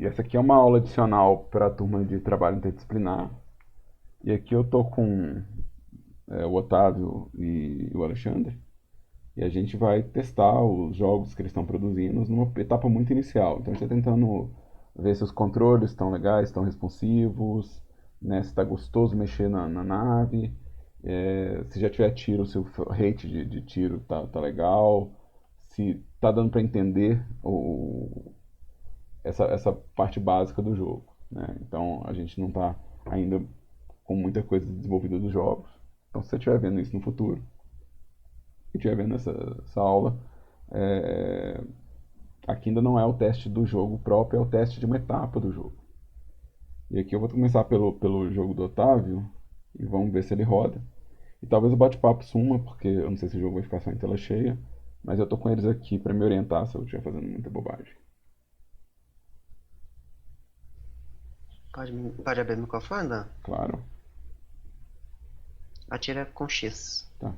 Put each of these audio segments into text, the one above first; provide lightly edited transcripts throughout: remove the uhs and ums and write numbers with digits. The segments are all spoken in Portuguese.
E essa aqui é uma aula adicional para a turma de trabalho interdisciplinar. E aqui eu tô com o Otávio e o Alexandre. E a gente vai testar os jogos que eles estão produzindo numa etapa muito inicial. Então a gente está tentando ver se os controles estão legais, estão responsivos, né, se está gostoso mexer na nave, se já tiver tiro, se o rate de tiro tá legal, se tá dando para entender essa parte básica do jogo. Né? Então a gente não está ainda com muita coisa desenvolvida dos jogos. Então se você estiver vendo isso no futuro e estiver vendo essa aula, é, aqui ainda não é o teste do jogo próprio, é o teste de uma etapa do jogo. E aqui eu vou começar pelo jogo do Otávio e vamos ver se ele roda. E talvez o bate-papo suma, porque eu não sei se o jogo vai ficar só em tela cheia, mas eu tô com eles aqui para me orientar se eu estiver fazendo muita bobagem. Pode abrir o microfone, Dan? Claro, Atira com X. tá.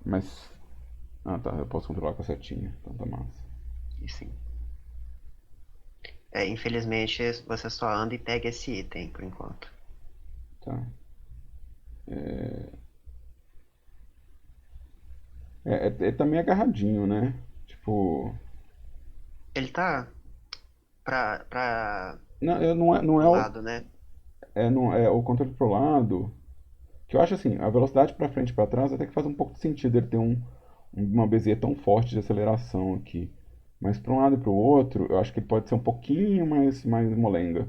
Mas. Ah, tá, eu posso controlar com a setinha, então tá massa. E sim. Infelizmente, você só anda e pega esse item por enquanto. Tá. Ele tá meio agarradinho, né? Tipo. Ele tá pra Não é o lado, né? não, é o controle pro lado. Que eu acho assim, a velocidade pra frente e pra trás até que faz um pouco de sentido ele ter uma bezier tão forte de aceleração aqui. Mas pra um lado e pro outro, eu acho que ele pode ser um pouquinho mais molenga.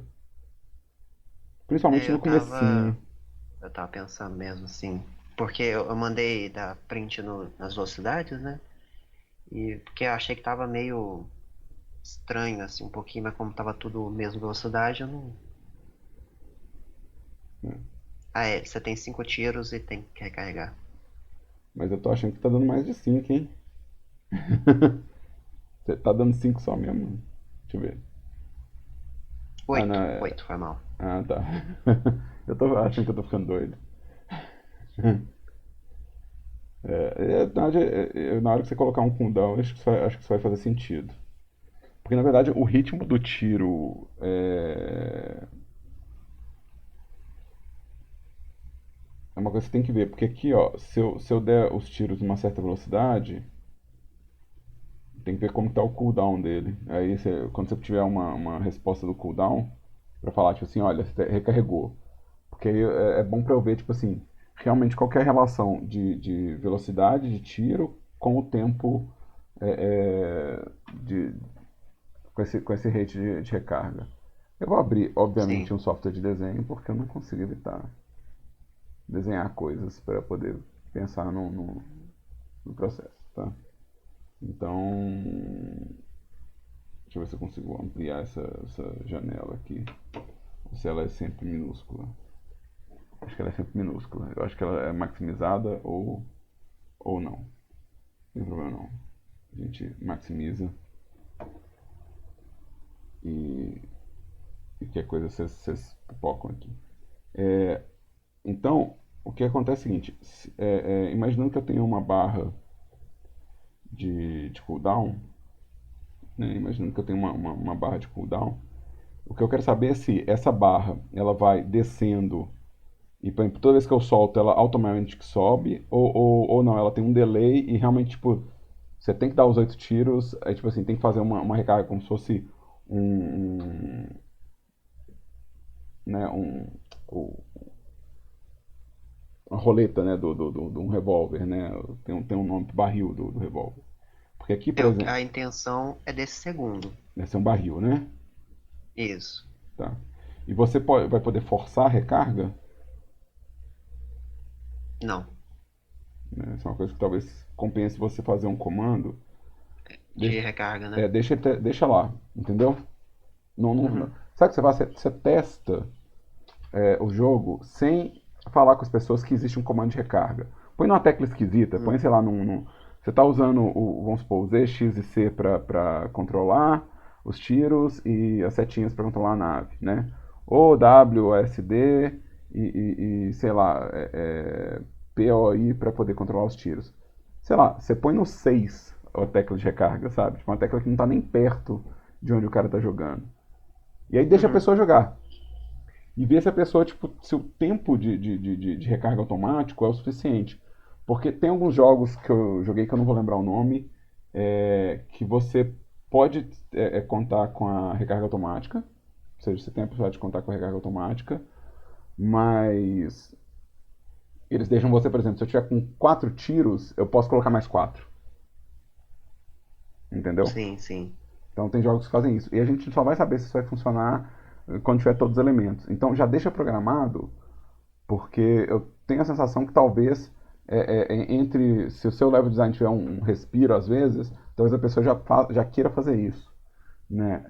Principalmente É, no comecinho. eu tava pensando mesmo assim. Porque eu mandei dar print nas velocidades, né? E porque eu achei que tava meio estranho, assim, um pouquinho, mas como tava tudo mesma velocidade, eu não. Né? Ah, é, você tem 5 tiros e tem que recarregar. Mas eu tô achando que tá dando mais de 5, hein? Você tá dando 5 só mesmo? Deixa eu ver. Ah, não, Oito, oito, foi mal. Ah, tá. Eu tô achando que eu tô ficando doido. Na hora que você colocar um cooldown, acho que isso vai fazer sentido. Porque na verdade o ritmo do tiro é uma coisa que você tem que ver. Porque aqui, ó, se eu der os tiros numa certa velocidade, tem que ver como tá o cooldown dele. Aí quando você tiver uma resposta do cooldown, pra falar, tipo assim, olha, você recarregou. Porque aí é bom pra eu ver, tipo assim, realmente qual que é a relação de velocidade de tiro com o tempo é, é, de, com esse rate de recarga. Eu vou abrir, Sim. obviamente, um software de desenho, porque eu não consigo evitar desenhar coisas para poder pensar no processo, tá? Então, deixa eu ver se eu consigo ampliar essa janela aqui. Ou se ela é sempre minúscula. Acho que ela é sempre minúscula. Eu acho que ela é maximizada ou não. Não tem problema não. A gente maximiza e, e que coisa vocês pipocam aqui. Então, o que acontece é o seguinte: imaginando que eu tenho uma barra de cooldown, né? Imaginando que eu tenho uma barra de cooldown, o que eu quero saber é se essa barra ela vai descendo e, por exemplo, toda vez que eu solto ela automaticamente sobe, ou não, ela tem um delay e realmente, tipo, você tem que dar os 8 tiros, aí, tipo assim, tem que fazer uma recarga como se fosse um, né, uma roleta, né, de um revólver, né, tem um nome barril do revólver. Porque aqui, por exemplo, A intenção é desse segundo. vai ser um barril, né, Isso. tá? E você vai poder forçar a recarga, Não. né, isso é uma coisa que talvez compense você fazer um comando, De deixa, recarga, né? deixa lá, entendeu? Não. Uhum. Sabe o que você faz? Você testa o jogo sem falar com as pessoas que existe um comando de recarga. Põe numa tecla esquisita, põe, Uhum. sei lá, você está usando, vamos supor, o Z, X e C para controlar os tiros e as setinhas para controlar a nave, né? Ou W, S, D e sei lá, P, O, I para poder controlar os tiros. Sei lá, você põe no 6 a tecla de recarga, sabe? Tipo, uma tecla que não está nem perto de onde o cara está jogando. E aí deixa a Uhum. pessoa jogar. E ver se a pessoa, tipo, se o tempo de recarga automático é o suficiente. Porque tem alguns jogos que eu joguei que eu não vou lembrar o nome, que você pode contar com a recarga automática, ou seja, você tem a possibilidade de contar com a recarga automática, mas eles deixam você, por exemplo, se eu tiver com 4 tiros, eu posso colocar mais 4, entendeu? Sim, sim. Então tem jogos que fazem isso. E a gente só vai saber se isso vai funcionar quando tiver todos os elementos. Então já deixa programado, porque eu tenho a sensação que talvez entre se o seu level design tiver um respiro às vezes, talvez a pessoa já queira fazer isso, né?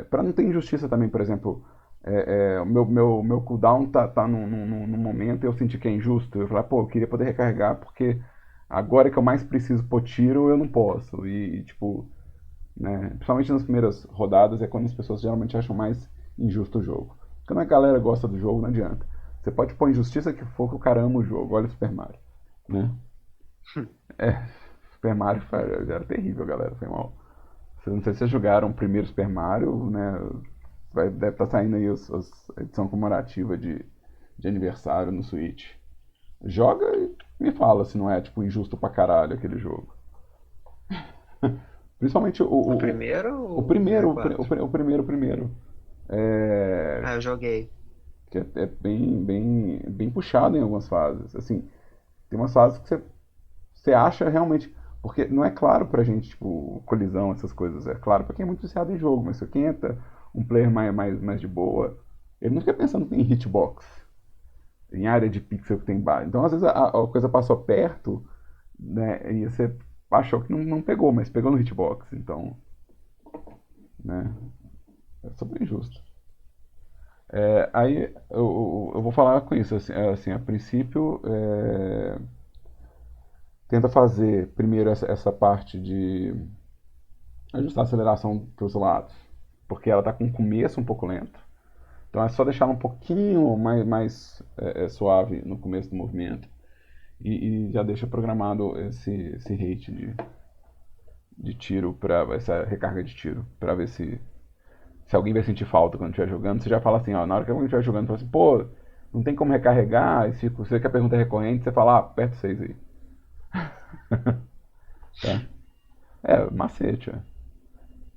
Para não ter injustiça também, por exemplo, o meu cooldown tá num momento e eu senti que é injusto. Eu falei, pô, eu queria poder recarregar porque agora que eu mais preciso pôr tiro, eu não posso. E tipo, né? Principalmente nas primeiras rodadas é quando as pessoas geralmente acham mais injusto o jogo. Quando a galera gosta do jogo, não adianta. Você pode pôr injustiça que for que o cara ama o jogo. Olha o Super Mario, né? Super Mario era terrível, galera. Foi mal. Não sei se vocês jogaram o primeiro Super Mario, né? Deve estar saindo aí a edição comemorativa de aniversário no Switch. Joga e me fala se não é tipo injusto pra caralho aquele jogo. Principalmente O primeiro o ou o primeiro, 64? o primeiro. É, Ah, eu joguei. que é bem puxado em algumas fases. Assim, tem umas fases que você acha realmente. Porque não é claro pra gente, tipo, colisão, essas coisas. É claro pra quem é muito viciado em jogo, mas se quem entra um player mais de boa, ele não fica pensando em hitbox, em área de pixel que tem baixo. Então, às vezes, a coisa passou perto, né, e você achou que não pegou, mas pegou no hitbox. Então, né, é super injusto. Aí eu vou falar com isso, assim, a princípio, tenta fazer primeiro essa parte de ajustar a aceleração para os lados, porque ela está com um começo um pouco lento. Então é só deixar ela um pouquinho mais suave no começo do movimento e já deixa programado esse rate de tiro para essa recarga de tiro para ver se alguém vai sentir falta quando estiver jogando. Você já fala assim, ó, na hora que alguém estiver jogando, fala assim, pô, não tem como recarregar, e se você quer a pergunta é recorrente, você fala, aperta 6 aí. Tá? Macete,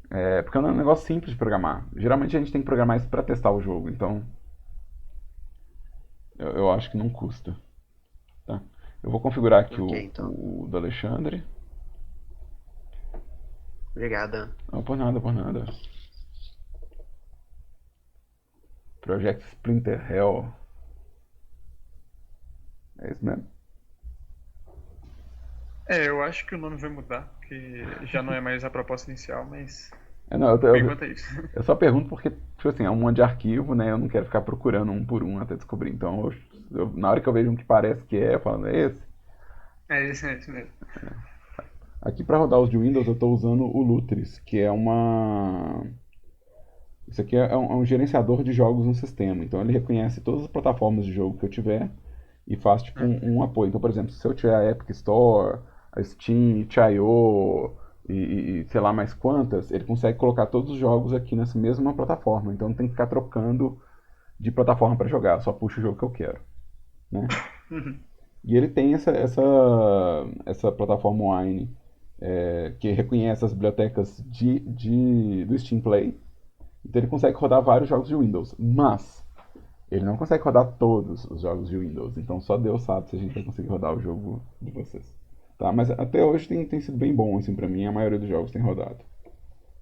é. Porque não é um negócio simples de programar. Geralmente a gente tem que programar isso pra testar o jogo, então eu acho que não custa. Tá? Eu vou configurar aqui Ok, então. o do Alexandre. Obrigada. Não, por nada, por nada. Project Splinter Hell. É isso mesmo? Eu acho que o nome vai mudar, porque já não é mais a proposta inicial, mas Não, por enquanto é isso. eu só pergunto porque, tipo assim, é um monte de arquivo, né? Eu não quero ficar procurando um por um até descobrir. Então, na hora que eu vejo um que parece que é, eu falo, é esse. É isso mesmo. Aqui para rodar os de Windows eu estou usando o Lutris, que é uma. Isso aqui é um gerenciador de jogos no sistema. Então ele reconhece todas as plataformas de jogo que eu tiver e faz tipo Hum. um apoio. Então, por exemplo, se eu tiver a Epic Store, a Steam, itch.io e sei lá mais quantas, ele consegue colocar todos os jogos aqui nessa mesma plataforma. Então não tem que ficar trocando de plataforma para jogar, só puxo o jogo que eu quero, né? Uhum. E ele tem essa plataforma online que reconhece as bibliotecas do Steam Play. Então ele consegue rodar vários jogos de Windows. Mas ele não consegue rodar todos os jogos de Windows. Então só Deus sabe se a gente vai conseguir rodar o jogo de vocês. Tá? Mas até hoje tem sido bem bom, assim, pra mim. A maioria dos jogos tem rodado.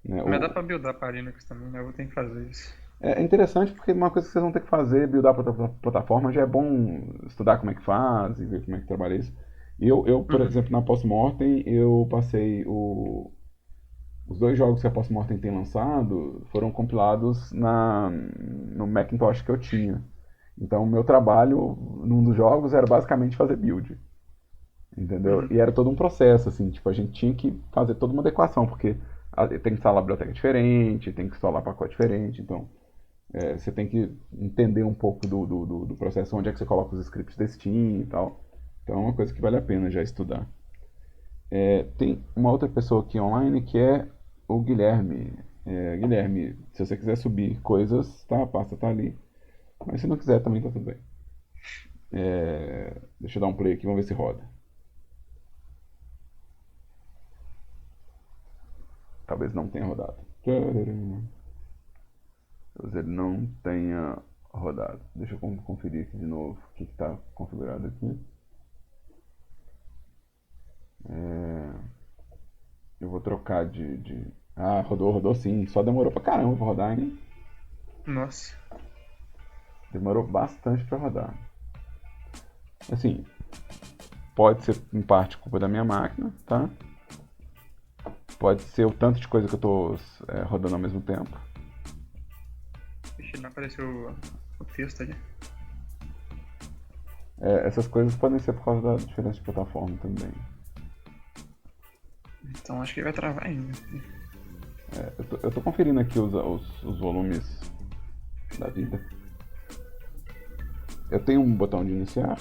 Né? Mas dá pra buildar para Linux também, né? Eu vou ter que fazer isso. É interessante porque uma coisa que vocês vão ter que fazer, buildar a plataforma, já é bom estudar como é que faz e ver como é que trabalha isso. Por Uhum. exemplo, na Postmortem, eu passei os dois jogos que a Postmortem tem lançado foram compilados no Macintosh que eu tinha. Então, o meu trabalho num dos jogos era basicamente fazer build, entendeu? Uhum. E era todo um processo, assim, tipo, a gente tinha que fazer toda uma adequação, porque tem que instalar biblioteca diferente, tem que instalar pacote diferente, então você tem que entender um pouco do processo, onde é que você coloca os scripts da Steam e tal. Então é uma coisa que vale a pena já estudar. Tem uma outra pessoa aqui online que é o Guilherme. Guilherme, se você quiser subir coisas, tá? A pasta tá ali. Mas se não quiser, também tá tudo bem. Deixa eu dar um play aqui, vamos ver se roda. Talvez não tenha rodado. Talvez ele não tenha rodado. Deixa eu conferir aqui de novo o que está configurado aqui. Eu vou trocar de. Ah, rodou sim. Só demorou pra caramba pra rodar, hein? Nossa. Demorou bastante pra rodar. Assim, pode ser em parte culpa da minha máquina, tá? Pode ser o tanto de coisa que eu tô rodando ao mesmo tempo. Ixi, não apareceu o texto ali. Essas coisas podem ser por causa da diferença de plataforma também. Então acho que vai travar ainda. Eu tô conferindo aqui os volumes da vida. Eu tenho um botão de iniciar.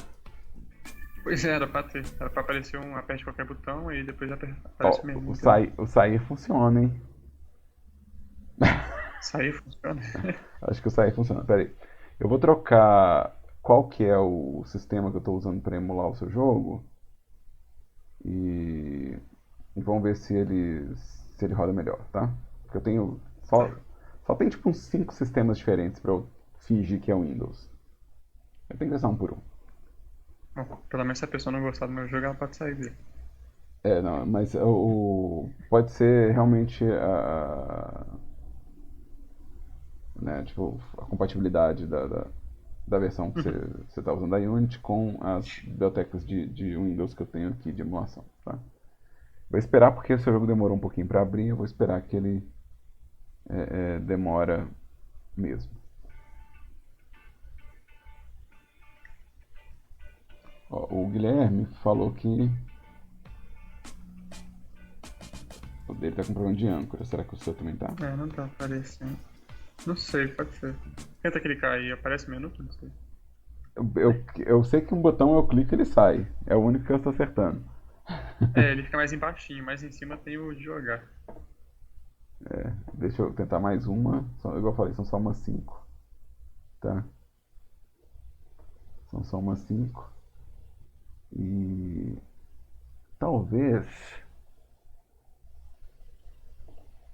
Pois é, era pra ter. Era pra aparecer um aperte qualquer botão e depois Ó, aparece o menu. o sair funciona, hein? Sair funciona. Acho que o sair funciona. Pera aí. Eu vou trocar qual que é o sistema que eu estou usando para emular o seu jogo e vamos ver se ele roda melhor, tá? Porque eu tenho só tem tipo uns 5 sistemas diferentes para eu fingir que é o Windows. Eu tenho que testar um por um. Bom, pelo menos se a pessoa não gostar do meu jogo, ela pode sair dele. Não, mas pode ser realmente né, tipo, a compatibilidade da versão que você está usando da Unity com as bibliotecas de Windows que eu tenho aqui de emulação, tá? Vou esperar porque o seu jogo demorou um pouquinho para abrir, eu vou esperar que ele demora mesmo. Ó, o Guilherme falou que o dele tá com problema de âncora. Será que o seu também tá? Não tá aparecendo. Não sei, pode ser. Tenta clicar aí, aparece o menu? Não sei. Eu sei que um botão eu clico e ele sai. É o único que eu estou acertando. Ele fica mais embaixinho, mais em cima tem o de jogar. Deixa eu tentar mais uma. Igual eu falei, são só umas 5. Tá? São só umas 5. E talvez.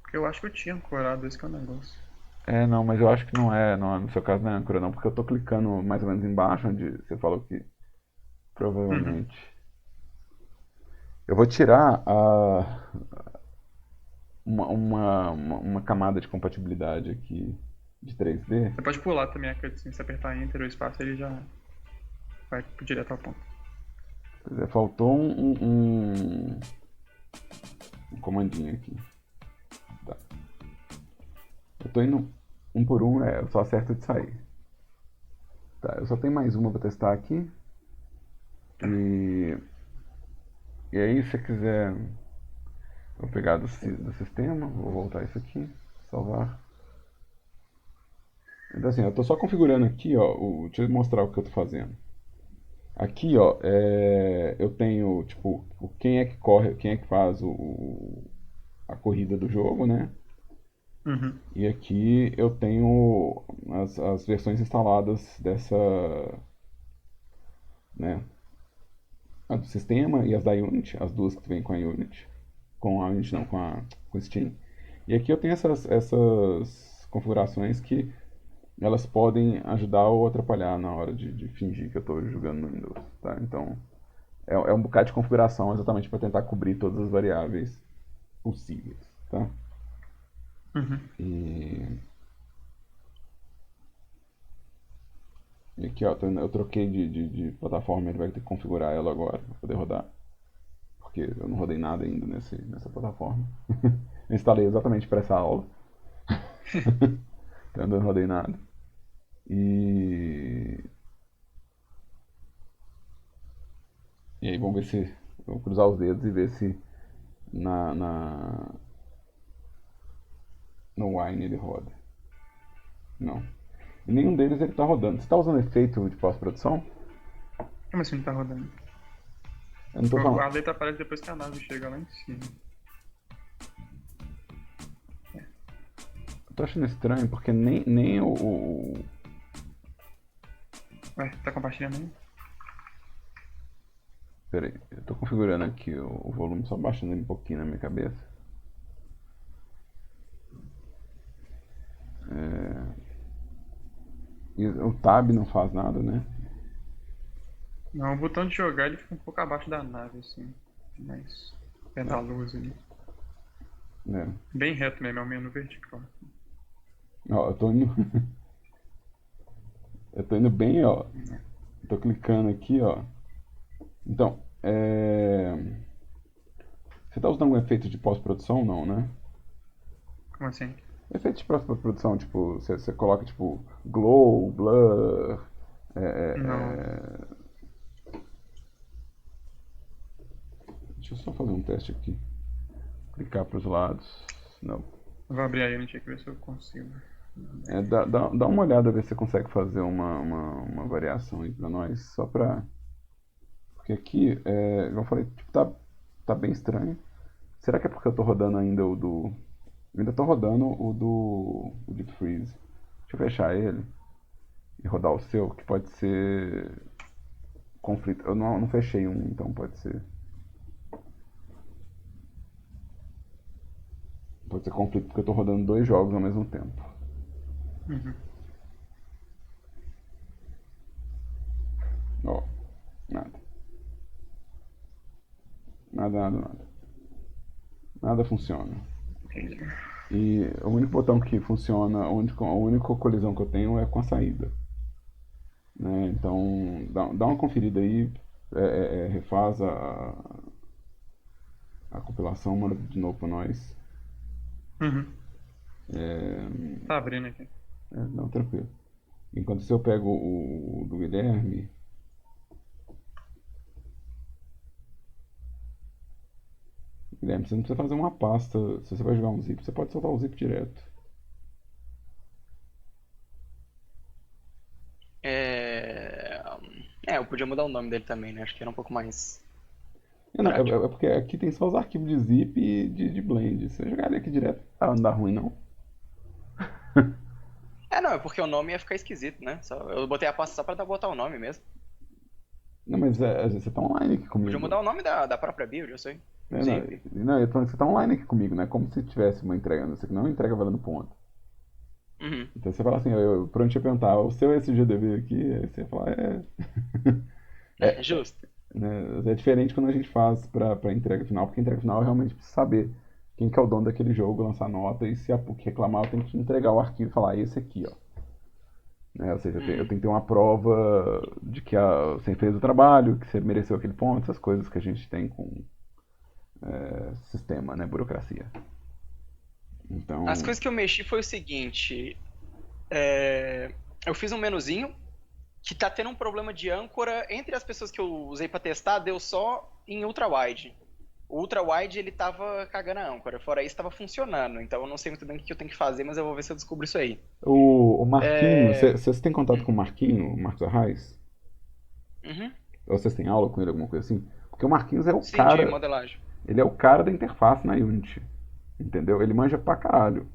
Porque eu acho que eu tinha ancorado, esse que é o negócio. Não, mas eu acho que não, no seu caso não é âncora não, porque eu tô clicando mais ou menos embaixo onde você falou que provavelmente. Eu vou tirar uma camada de compatibilidade aqui de 3D. Você pode pular também a cutscene, se apertar Enter ou espaço, ele já vai direto ao ponto. Pois é, faltou um comandinho aqui. Tá. Eu tô indo um por um, eu só acerto de sair. Tá, eu só tenho mais uma pra testar aqui. E aí, se você quiser, vou pegar do sistema, vou voltar isso aqui, salvar. Então assim, eu tô só configurando aqui, ó, deixa eu mostrar o que eu tô fazendo. Aqui, ó, eu tenho, tipo, quem é que corre, quem é que faz a corrida do jogo, né? E aqui eu tenho as versões instaladas dessa, né? A do sistema e as da Unity, as duas que vêm com a Unity. Com a Unity não, com Steam. E aqui eu tenho essas configurações que elas podem ajudar ou atrapalhar na hora de fingir que eu estou jogando no Windows, tá? Então, é um bocado de configuração exatamente para tentar cobrir todas as variáveis possíveis, tá? E aqui, ó, eu troquei de plataforma, ele vai ter que configurar ela agora para poder rodar. Porque eu não rodei nada ainda nessa plataforma. Eu instalei exatamente para essa aula. Então eu não rodei nada. E aí vamos ver se. Vamos cruzar os dedos e ver se no Wine ele roda. Não. E nenhum deles ele tá rodando. Você tá usando efeito de pós-produção? Como assim não tá rodando? Eu não tô A falando. letra aparece depois que a nave chega lá em cima. tô achando estranho porque nem Ué, tá compartilhando aí? Pera aí, eu tô configurando aqui o volume, só baixando ele um pouquinho na minha cabeça. E o tab não faz nada, né? Não, o botão de jogar ele fica um pouco abaixo da nave, assim. Mas. É da luz ali. É. Bem reto mesmo, é o menu vertical. Ó, eu tô indo. Eu tô indo bem, ó. Né? Tô clicando aqui, ó. Então, você tá usando algum efeito de pós-produção? Não, né? Como assim? Efeito de pós-produção, tipo, você coloca, tipo, glow, blur. é, é, Não. é, Deixa eu só fazer um teste aqui. Clicar pros lados. Não. Eu vou abrir a Unity aqui ver se eu consigo. Dá uma olhada, ver se você consegue fazer uma variação aí pra nós. Só pra. Porque aqui, igual eu falei, tipo, tá bem estranho. Será que é porque eu tô rodando ainda o do. Eu ainda tô rodando o Deep Freeze. Deixa eu fechar ele e rodar o seu, que pode ser conflito. Eu não fechei um, então pode ser. Pode ser conflito porque eu tô rodando dois jogos ao mesmo tempo. Uhum. Ó, nada. Nada. Nada funciona. Entendi. E o único botão que funciona, a única colisão que eu tenho é com a saída. Né? Então, dá uma conferida aí, refaz a compilação, manda de novo para nós. Uhum. Tá abrindo aqui. Não, tranquilo. Enquanto se eu pego o do Guilherme, Guilherme, você não precisa fazer uma pasta. Se você vai jogar um zip, você pode soltar o zip direto. É... eu podia mudar o nome dele também, né? Acho que era um pouco mais Não, prático. porque aqui tem só os arquivos de zip e de blend. Se você jogar ele aqui direto, não dá ruim não. Não, é porque o nome ia ficar esquisito, né? Eu botei a pasta só pra botar o nome mesmo. Não, mas você tá online aqui Podia comigo. mudar o nome da própria build, eu sei. Não, Zip. não, eu tô falando que você tá online aqui comigo, né? Como se tivesse uma entrega. Você que não é uma entrega valendo ponto. Uhum. Então você fala assim, pronto, ia perguntar, o seu SGDB aqui, aí você fala, é, Justo. né, é diferente quando a gente faz pra entrega final, porque a entrega final é realmente precisa saber quem que é o dono daquele jogo, lançar nota, e se a PUC reclamar, eu tenho que entregar o arquivo e falar, esse aqui, ó. Né? Ou seja, eu tenho que ter uma prova de que você fez o trabalho, que você mereceu aquele ponto, essas coisas que a gente tem com sistema, né, burocracia. As Então, coisas que eu mexi foi o seguinte. Eu fiz um menuzinho que tá tendo um problema de âncora entre as pessoas que eu usei pra testar, deu só em ultra-wide. O ultra-wide ele tava cagando a âncora, fora isso tava funcionando, então eu não sei muito bem o que eu tenho que fazer, mas eu vou ver se eu descubro isso aí. o Marquinho, É... vocês têm contato com o Marquinho, o Marcos Arraes? Uhum. Ou vocês têm aula com ele, alguma coisa assim? Porque o Marquinhos é o Sim, de cara. modelagem. Ele é o cara da interface na Unity. Entendeu? Ele manja pra caralho.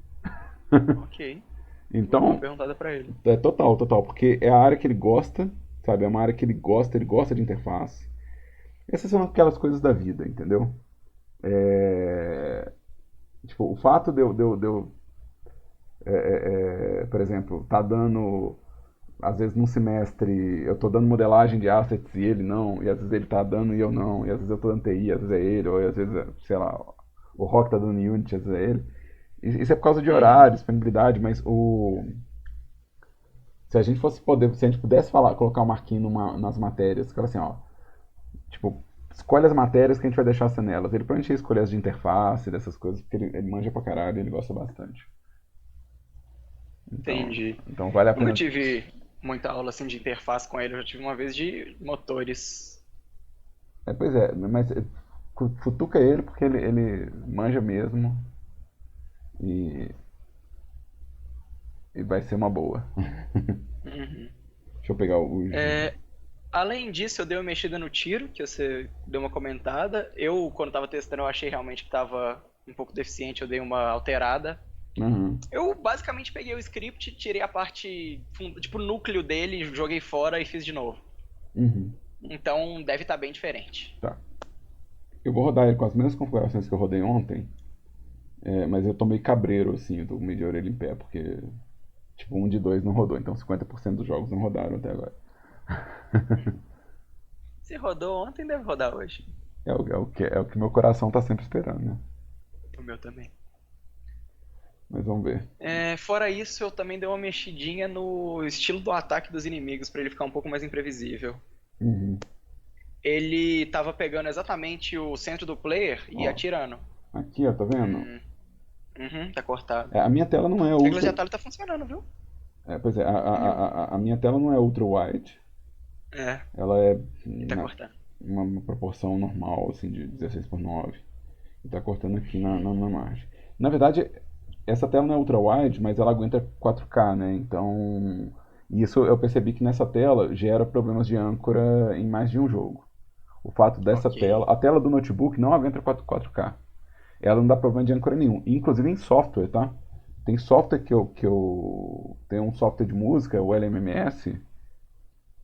Ok. Vou dar uma Então, perguntada pra ele. é total. Porque é a área que ele gosta, sabe? É uma área que ele gosta de interface. Essas são aquelas coisas da vida, entendeu? É, tipo, o fato de eu, por exemplo, tá dando. Às vezes num semestre eu tô dando modelagem de assets e ele não, e às vezes ele tá dando e eu não, e às vezes eu tô dando TI, às vezes é ele, ou às vezes, sei lá, o Rock tá dando Unity, às vezes é ele. Isso é por causa de horário, disponibilidade, mas se a gente fosse poder, se a gente pudesse falar, colocar o Marquinhos nas matérias, que era assim, ó, tipo, escolhe as matérias que a gente vai deixar ser nelas. Ele provavelmente ia escolher as de interface, dessas coisas, porque ele manja pra caralho e ele gosta bastante. Então, Entendi. então vale a Nunca pena. tive muita aula assim de interface com ele, eu já tive uma vez de motores. Pois é, mas futuca ele porque ele manja mesmo e, e vai ser uma boa. Uhum. Deixa eu pegar o. Além disso, eu dei uma mexida no tiro, que você deu uma comentada. Eu, quando estava testando, eu achei realmente que estava um pouco deficiente, eu dei uma alterada. Aham. Eu basicamente peguei o script, tirei a parte, tipo, o núcleo dele, joguei fora e fiz de novo. Uhum. Então deve estar bem diferente. Tá. Eu vou rodar ele com as mesmas configurações que eu rodei ontem, mas eu tô meio cabreiro, assim, eu tô meio de orelha em pé, porque, tipo, um de dois não rodou, então 50% dos jogos não rodaram até agora. Se rodou ontem, deve rodar hoje. É o que meu coração tá sempre esperando, né? O meu também. Mas vamos ver. Fora isso, eu também dei uma mexidinha no estilo do ataque dos inimigos pra ele ficar um pouco mais imprevisível. Uhum. Ele tava pegando exatamente o centro do player e Ó, atirando. aqui, ó, tá vendo? Uhum, tá cortado. A minha tela não é A tecla de ultra. atalho tá funcionando, viu? Pois é, a minha tela não é ultra wide. É, Ela é e tá cortando. uma proporção normal, assim, de 16:9. E tá cortando aqui na margem. Na verdade, essa tela não é ultra wide, mas ela aguenta 4K, né? Então, isso eu percebi que nessa tela gera problemas de âncora em mais de um jogo. O fato dessa Ok. tela, a tela do notebook não aguenta 4K. Ela não dá problema de âncora nenhum. Inclusive em software, tá? Tem software tem um software de música, o LMMS,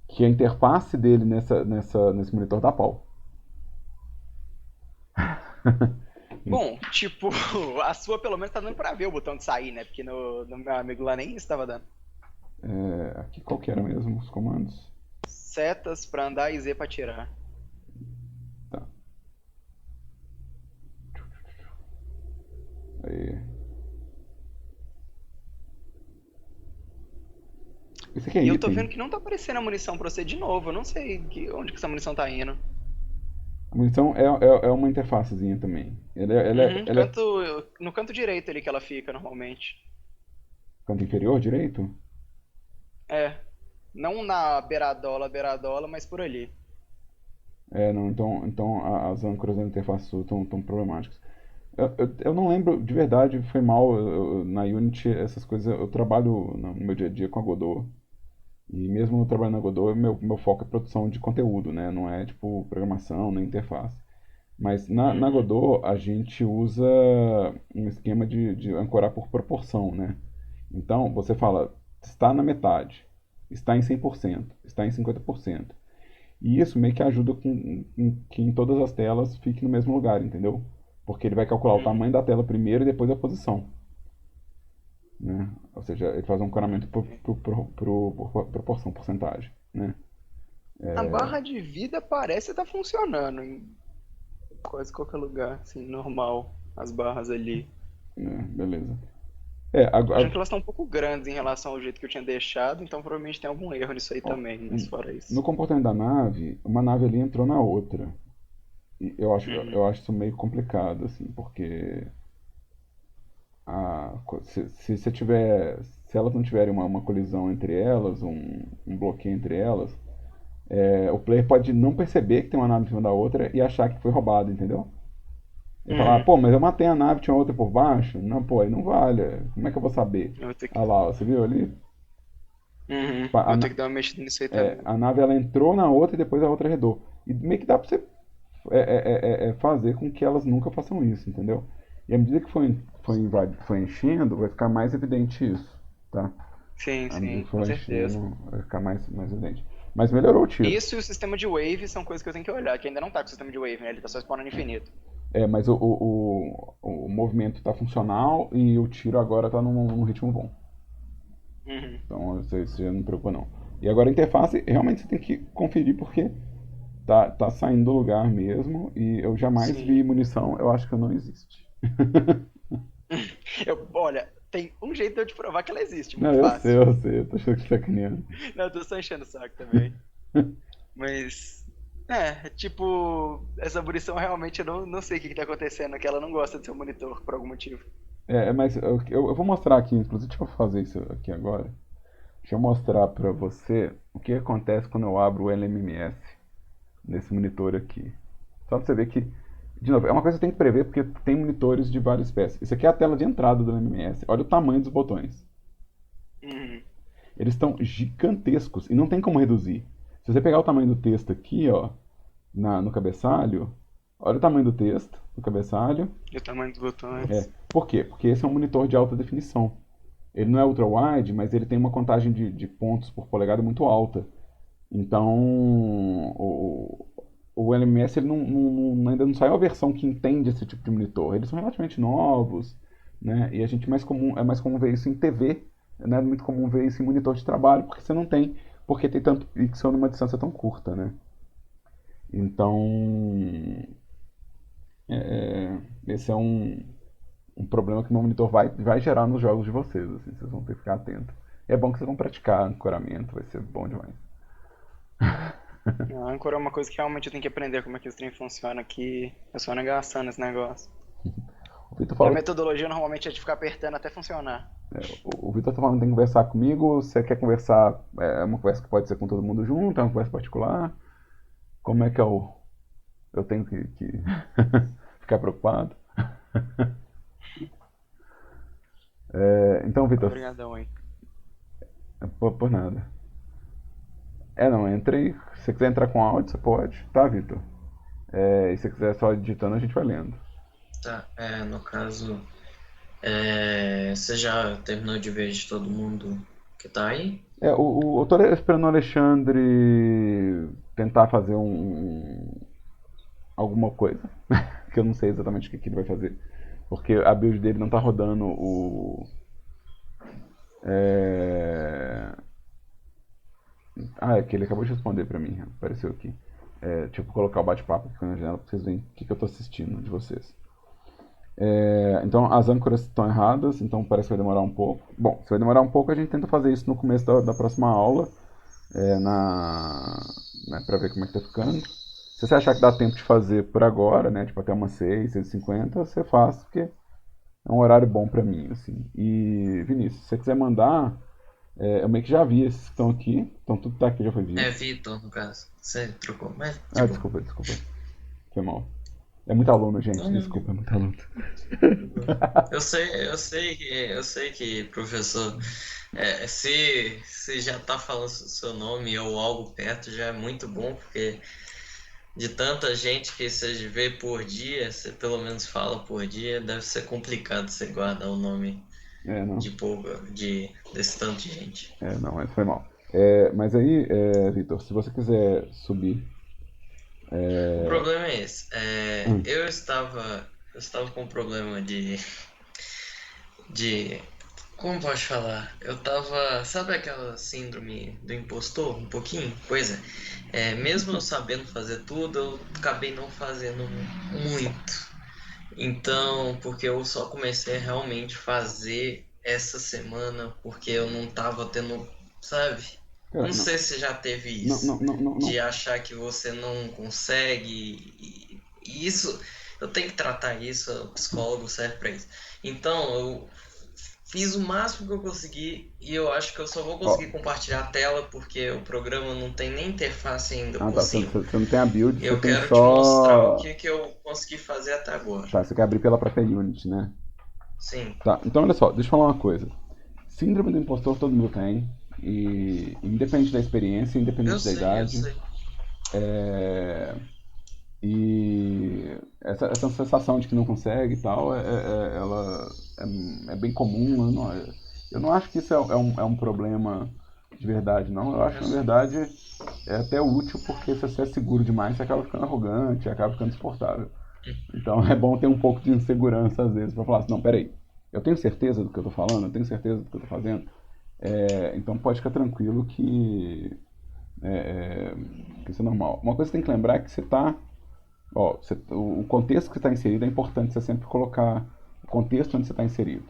que a interface dele nesse monitor dá pau. Bom, tipo, a sua pelo menos tá dando pra ver o botão de sair, né? Porque no meu amigo lá nem isso tava dando. Aqui qual que era mesmo os comandos? Setas pra andar e Z pra tirar. Tá. Aí. Esse aqui é E eu tô vendo item. que não tá aparecendo a munição pra você de novo. Eu não sei onde que essa munição tá indo. A munição é uma interfacezinha também. Uhum, Ela é no canto direito ali que ela fica normalmente. canto inferior direito? É. Não na beiradola, mas por ali. Não, então as âncoras da interface estão problemáticas. Eu não lembro, de verdade, foi mal. Na Unity, essas coisas, eu trabalho no meu dia a dia com a Godot. E mesmo no trabalho na Godot, meu foco é produção de conteúdo, né? Não é tipo programação, nem interface. Mas na Uhum. Godot a gente usa um esquema de ancorar por proporção, né? Então você fala, está na metade, está em 100%, está em 50%. E isso meio que ajuda que em todas as telas fique no mesmo lugar, entendeu? Porque ele vai calcular o Uhum. tamanho da tela primeiro e depois a posição, né? Ou seja, ele faz um ancoramento por proporção, porcentagem, né? A barra de vida parece estar funcionando em quase qualquer lugar, assim, normal. As barras ali. Beleza. Tô achando que elas estão um pouco grandes em relação ao jeito que eu tinha deixado, então provavelmente tem algum erro nisso aí Ó, também, mas fora no isso. comportamento da nave, uma nave ali entrou na outra. E eu Uhum. acho isso meio complicado, assim, porque se tiver, se elas não tiverem uma colisão entre elas, um bloqueio entre elas, o player pode não perceber que tem uma nave em cima da outra e achar que foi roubado, entendeu? Ele fala, Uhum. pô, mas eu matei a nave, tinha outra por baixo? Não, pô, aí não vale. Como é que eu vou saber? Eu vou ter que... Ah lá, ó, você viu ali? Uhum. A, Vou ter na- que dar uma mexida nisso aí também. a nave ela entrou na outra e depois a outra arredou. E meio que dá pra você fazer com que elas nunca façam isso, entendeu? E à medida que foi enchendo, vai ficar mais evidente isso, tá? Sim, À medida sim, que com for certeza. enchendo, vai ficar mais evidente. Mas melhorou o tiro. Isso e o sistema de wave são coisas que eu tenho que olhar, que ainda não tá com o sistema de wave, né? Ele tá só spawnando infinito. Mas o movimento está funcional e o tiro agora está num ritmo bom. Uhum. Então você não preocupa não. E agora a interface, realmente você tem que conferir porque tá saindo do lugar mesmo e eu jamais vi Sim. munição, eu acho que não existe. Olha, tem um jeito de eu te provar que ela existe, Não, muito fácil. eu sei, eu tô achando que você tá sacaneando. Não, eu tô só enchendo o saco também. Mas, tipo, essa munição realmente eu não sei o que tá acontecendo, que ela não gosta do seu monitor por algum motivo. Mas eu vou mostrar aqui, inclusive deixa eu fazer isso aqui agora. Deixa eu mostrar pra você o que acontece quando eu abro o LMMS nesse monitor aqui. Só pra você ver que, de novo, é uma coisa que você tem que prever porque tem monitores de várias espécies. Isso aqui é a tela de entrada do LMMS. Olha o tamanho dos botões. Uhum. Eles estão gigantescos e não tem como reduzir. Se você pegar o tamanho do texto aqui, ó, no cabeçalho, Olha o tamanho do texto, do cabeçalho. E o tamanho dos botões. Por quê? Porque esse é um monitor de alta definição. Ele não é ultra-wide, mas ele tem uma contagem de pontos por polegada muito alta. Então, o LMS ele ainda não saiu a versão que entende esse tipo de monitor. Eles são relativamente novos, né? E a gente é mais comum ver isso em TV, né? É muito comum ver isso em monitor de trabalho, porque você não tem, porque tem tanto pixel numa distância tão curta, né? Então, esse é um problema que o meu monitor vai gerar nos jogos de vocês, assim, vocês vão ter que ficar atentos. É bom que vocês vão praticar ancoramento, vai ser bom demais. A âncora é uma coisa que realmente eu tenho que aprender como é que esse trem funciona, que eu sou negação nesse negócio. O Vitor E a falou, metodologia normalmente é de ficar apertando até funcionar. o Vitor tá falando que tem que conversar comigo. Você quer conversar? É uma conversa que pode ser com todo mundo junto, é uma conversa particular? Como é que eu tenho que ficar preocupado? Então, Vitor, Obrigadão aí. por nada. Não, entrei. Se você quiser entrar com áudio, você pode, tá, Vitor? E se você quiser só digitando, a gente vai lendo. Tá, no caso, você já terminou de ver de todo mundo que tá aí? Eu tô esperando o Alexandre tentar fazer alguma coisa, que eu não sei exatamente o que ele vai fazer. Porque a build dele não tá rodando é que ele acabou de responder pra mim, apareceu aqui. Tipo, colocar o bate-papo aqui na janela pra vocês verem o que eu tô assistindo de vocês. Então as âncoras estão erradas, então parece que vai demorar um pouco. Bom, se vai demorar um pouco, a gente tenta fazer isso no começo da próxima aula, pra ver como é que tá ficando. Se você achar que dá tempo de fazer por agora, né, tipo até umas 6, 6h50, você faz, porque é um horário bom pra mim, assim. E, Vinícius, se você quiser mandar, eu meio que já vi esses que estão aqui, então tudo tá aqui, já foi visto. Vitor, no caso. Você trocou, mas Desculpa. Foi mal. É muito aluno, gente, Não. desculpa, é muito aluno. Eu sei que, professor, se já tá falando seu nome ou algo perto, já é muito bom, porque de tanta gente que você vê por dia, você pelo menos fala por dia, deve ser complicado você guardar o nome Não. desse tanto de gente. Não, mas foi mal. Mas aí, Vitor, se você quiser subir. O problema é esse. Eu estava com um problema de. Como posso falar? Eu tava. Sabe aquela síndrome do impostor? Um pouquinho? Pois é. Mesmo eu sabendo fazer tudo, eu acabei não fazendo muito. Então, porque eu só comecei a realmente fazer essa semana, porque eu não tava tendo. Sabe? Cara, Não sei se já teve isso. Não. De achar que você não consegue. E isso, eu tenho que tratar isso, o psicólogo serve pra isso. Então, eu fiz o máximo que eu consegui e eu acho que eu só vou conseguir compartilhar a tela porque o programa não tem nem interface ainda por Você cima. não tem a build, Eu você tem quero só. te mostrar o que eu consegui fazer até agora. Tá, você quer abrir pela própria Unity, né? Sim. Tá, então olha só, deixa eu falar uma coisa. Síndrome do impostor todo mundo tem, e independente da experiência, independente da idade. Eu sei. E essa sensação de que não consegue e tal, ela é bem comum. Eu não acho que isso é um problema de verdade, não. Eu acho que, na verdade, é até útil, porque se você é seguro demais, você acaba ficando arrogante, acaba ficando insuportável. Então é bom ter um pouco de insegurança, às vezes, pra falar assim, não, peraí, eu tenho certeza do que eu tô falando, eu tenho certeza do que eu tô fazendo. Então pode ficar tranquilo que isso é normal. Uma coisa que você tem que lembrar é que você tá... o contexto que você está inserido é importante você sempre colocar o contexto onde você está inserido.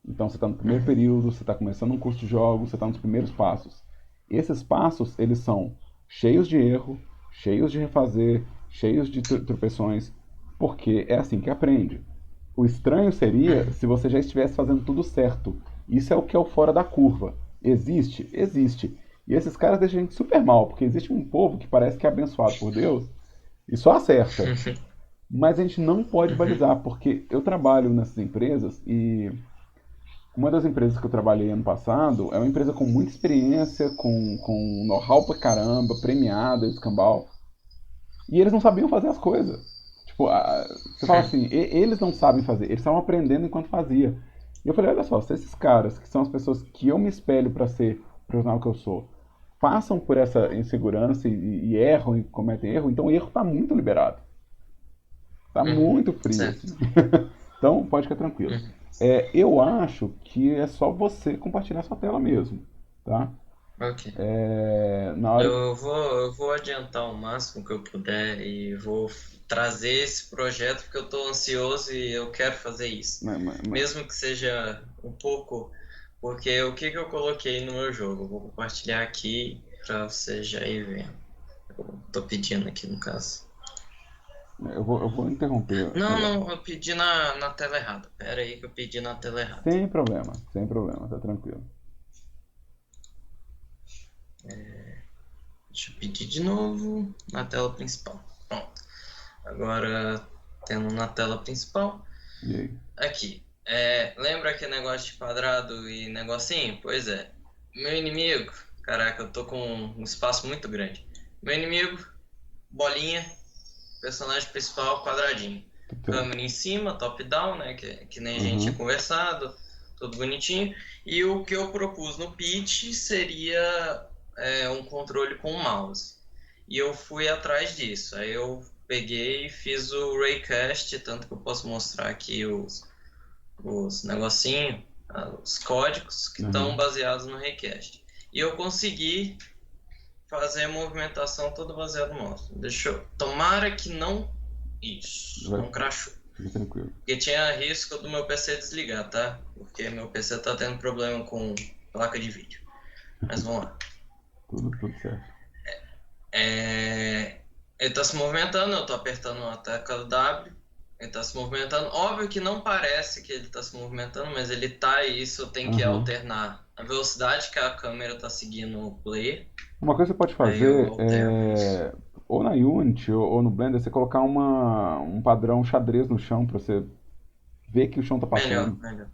Então você está no primeiro período, você está começando um curso de jogos, você está nos primeiros passos. Esses passos, eles são cheios de erro, cheios de refazer, cheios de tropeções, porque é assim que aprende. O estranho seria se você já estivesse fazendo tudo certo. Isso é o fora da curva. Existe? Existe. E esses caras deixam a gente super mal, porque existe um povo que parece que é abençoado por Deus e só acerta. Mas a gente não pode balizar, porque eu trabalho nessas empresas e uma das empresas que eu trabalhei ano passado é uma empresa com muita experiência, com know-how pra caramba, premiada, escambau. E eles não sabiam fazer as coisas. Tipo, você fala assim, eles não sabem fazer, eles estavam aprendendo enquanto fazia. E eu falei, olha só, se esses caras, que são as pessoas que eu me espelho para ser o profissional que eu sou, passam por essa insegurança e erram e cometem erro, então o erro está muito liberado. Tá Uhum, muito frio, assim. certo. Então pode ficar tranquilo. Uhum. Eu acho que é só você compartilhar sua tela mesmo, tá? Ok. Na hora. Eu vou adiantar o máximo que eu puder e vou trazer esse projeto porque eu estou ansioso e eu quero fazer isso. Mesmo que seja um pouco, porque o que eu coloquei no meu jogo? Eu vou compartilhar aqui para você já ir vendo. Eu tô pedindo aqui no caso. Eu vou interromper. Não, eu pedi na tela errada. Pera aí que eu pedi na tela errada. Sem problema, tá tranquilo. Deixa eu pedir de novo na tela principal. Pronto. Agora, tendo na tela principal. E aí? Aqui. Lembra aquele negócio de quadrado e negocinho? Pois é. Meu inimigo. Caraca, eu tô com um espaço muito grande. Meu inimigo, bolinha. Personagem principal, quadradinho. Câmera em cima, top-down, né? Que nem a gente tinha conversado. Tudo bonitinho. E o que eu propus no pitch seria um controle com mouse. E eu fui atrás disso. Aí eu peguei e fiz o Raycast, tanto que eu posso mostrar aqui os negocinhos, os códigos que estão baseados no Raycast. E eu consegui fazer a movimentação toda baseada no mouse. Tomara que não... Isso, não crashou. Fica tranquilo. Porque tinha risco do meu PC desligar, tá? Porque meu PC tá tendo problema com placa de vídeo. Mas vamos lá. Tudo certo. Ele tá se movimentando, eu tô apertando a tecla W. Ele tá se movimentando. Óbvio que não parece que ele tá se movimentando, mas ele tá, e isso eu tenho que alternar a velocidade que a câmera tá seguindo o player. Uma coisa que você pode Aí eu fazer alterno isso. ou na Unity ou no Blender, você colocar um padrão xadrez no chão pra você ver que o chão tá passando. Melhor.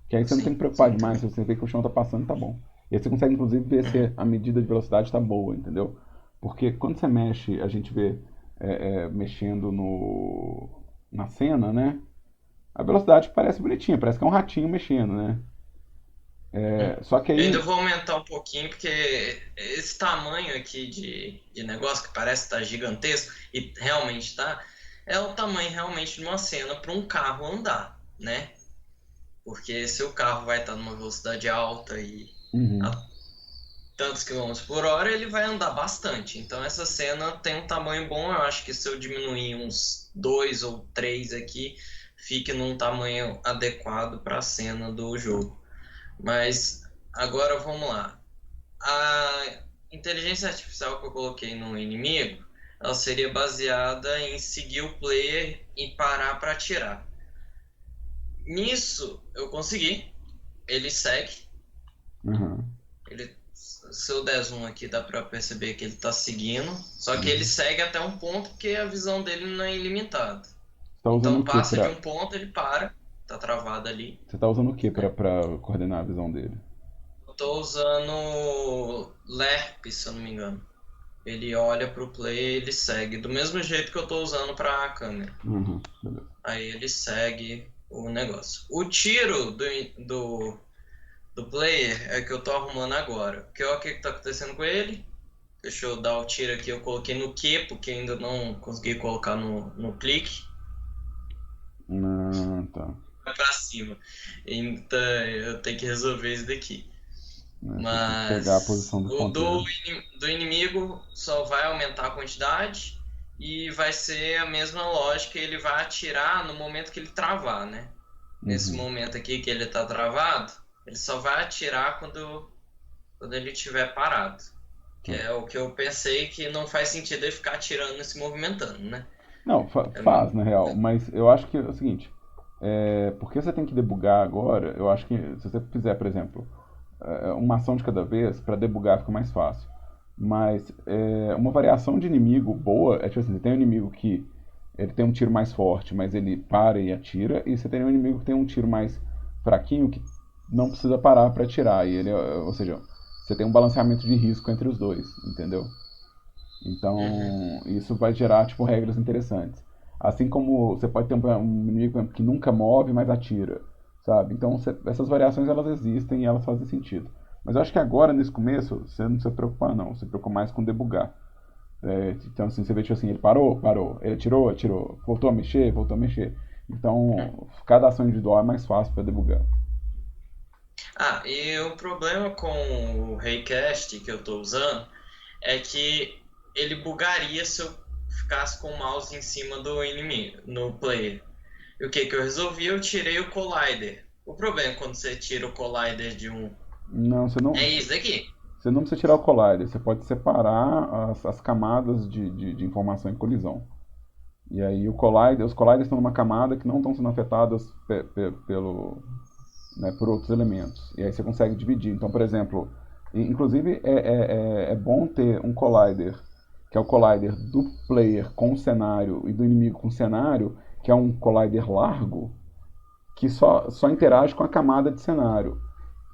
Que aí você não tem Sim, que preocupar sim, demais, se você vê que o chão tá passando, tá bom. E aí você consegue, inclusive, ver se a medida de velocidade tá boa, entendeu? Porque quando você mexe, a gente vê mexendo na cena, né? A velocidade parece bonitinha, parece que é um ratinho mexendo, né? Só que Eu aí. ainda vou aumentar um pouquinho, porque esse tamanho aqui de negócio que parece estar gigantesco, e realmente tá, é o tamanho realmente de uma cena para um carro andar, né? Porque se o carro vai estar numa velocidade alta e Uhum. a tantos quilômetros por hora, ele vai andar bastante. Então essa cena tem um tamanho bom, eu acho que se eu diminuir uns 2 ou 3 aqui, fique num tamanho adequado para a cena do jogo. Mas agora vamos lá. A inteligência artificial que eu coloquei no inimigo, ela seria baseada em seguir o player e parar para atirar. Nisso eu consegui. Ele segue. Uhum. Se eu der zoom aqui, dá para perceber que ele está seguindo. Só que ele segue até um ponto porque a visão dele não é ilimitada. Tá usando Então o que passa de um ponto, ele para. Tá travado ali. Você tá usando o que pra coordenar a visão dele? Eu tô usando LERP, se eu não me engano. Ele olha pro player e ele segue. Do mesmo jeito que eu tô usando pra câmera. Uhum, beleza. Aí ele segue o negócio. O tiro do player é que eu tô arrumando agora. O que tá acontecendo com ele? Deixa eu dar o tiro aqui. Eu coloquei no Q, porque ainda não consegui colocar no clique. Tá. Vai pra cima. Então eu tenho que resolver isso daqui. Você tem que pegar a posição Mas dos o ponteiros. do inimigo só vai aumentar a quantidade e vai ser a mesma lógica. Ele vai atirar no momento que ele travar, né? Nesse momento aqui que ele tá travado, ele só vai atirar quando ele estiver parado. Que é o que eu pensei, que não faz sentido ele ficar atirando e se movimentando, né? Não, faz, na real, mas eu acho que é o seguinte, porque você tem que debugar agora, eu acho que se você fizer, por exemplo, uma ação de cada vez, para debugar fica mais fácil. Mas uma variação de inimigo boa é tipo assim, você tem um inimigo que ele tem um tiro mais forte, mas ele para e atira, e você tem um inimigo que tem um tiro mais fraquinho que não precisa parar para atirar, e ele, ou seja, você tem um balanceamento de risco entre os dois, entendeu? Então, isso vai gerar, tipo, regras interessantes. Assim como você pode ter um inimigo por exemplo, que nunca move, mas atira, sabe? Então essas variações elas existem e elas fazem sentido. Mas eu acho que agora, nesse começo, você não precisa se preocupar não, você se preocupa mais com debugar. Então assim, você vê tipo assim, ele parou, parou, ele atirou, atirou, voltou a mexer, voltou a mexer. Então, cada ação individual é mais fácil para debugar. Ah, e o problema com o Raycast que eu tô usando é que ele bugaria se eu ficasse com o mouse em cima do inimigo, no player. E o que eu resolvi? Eu tirei o Collider. O problema quando você tira o Collider de um Não, é isso daqui. você não precisa tirar o collider, você pode separar as camadas de informação em colisão. E aí os colliders estão numa camada que não estão sendo afetadas pelo, né, por outros elementos. E aí você consegue dividir. Então, por exemplo, inclusive é bom ter um collider, que é o collider do player com o cenário e do inimigo com o cenário, que é um collider largo, que só interage com a camada de cenário.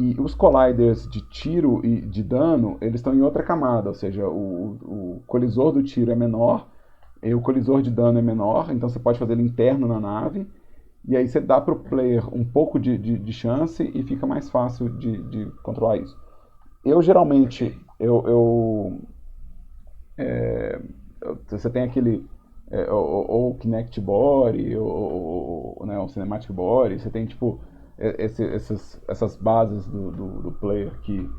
E os colliders de tiro e de dano, eles estão em outra camada, ou seja, o colisor do tiro é menor, e o colisor de dano é menor, então você pode fazer ele interno na nave, e aí você dá para o player um pouco de chance e fica mais fácil de controlar isso. Eu geralmente, você tem aquele ou o Kinect Body ou né, o Cinematic Body, você tem tipo essas bases do player que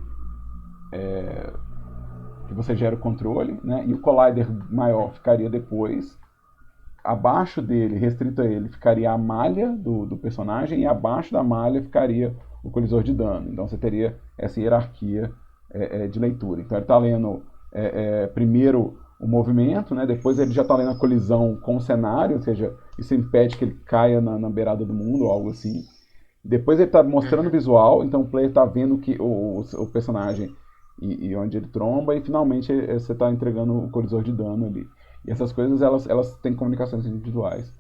você gera o controle, né, e o collider maior ficaria depois. Abaixo dele, restrito a ele, ficaria a malha do personagem e abaixo da malha ficaria o colisor de dano. Então você teria essa hierarquia de leitura. Então ele está lendo primeiro o movimento, né? Depois ele já está lendo a colisão com o cenário, ou seja, isso impede que ele caia na beirada do mundo ou algo assim. Depois ele está mostrando o visual, então o player está vendo que o personagem e onde ele tromba, e finalmente você está entregando o colisor de dano ali. E essas coisas elas têm comunicações individuais.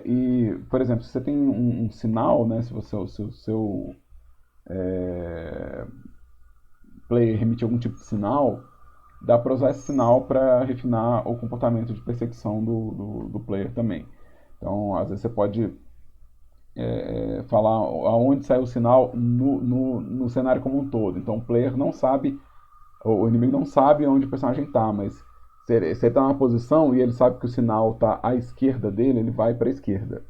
E, por exemplo, se você tem um sinal, né, se o seu player emitir algum tipo de sinal, dá para usar esse sinal para refinar o comportamento de perseguição do player também. Então, às vezes você pode falar aonde sai o sinal no cenário como um todo. Então, o player não sabe, o inimigo não sabe onde o personagem está, mas se ele está numa posição e ele sabe que o sinal está à esquerda dele, ele vai para a esquerda.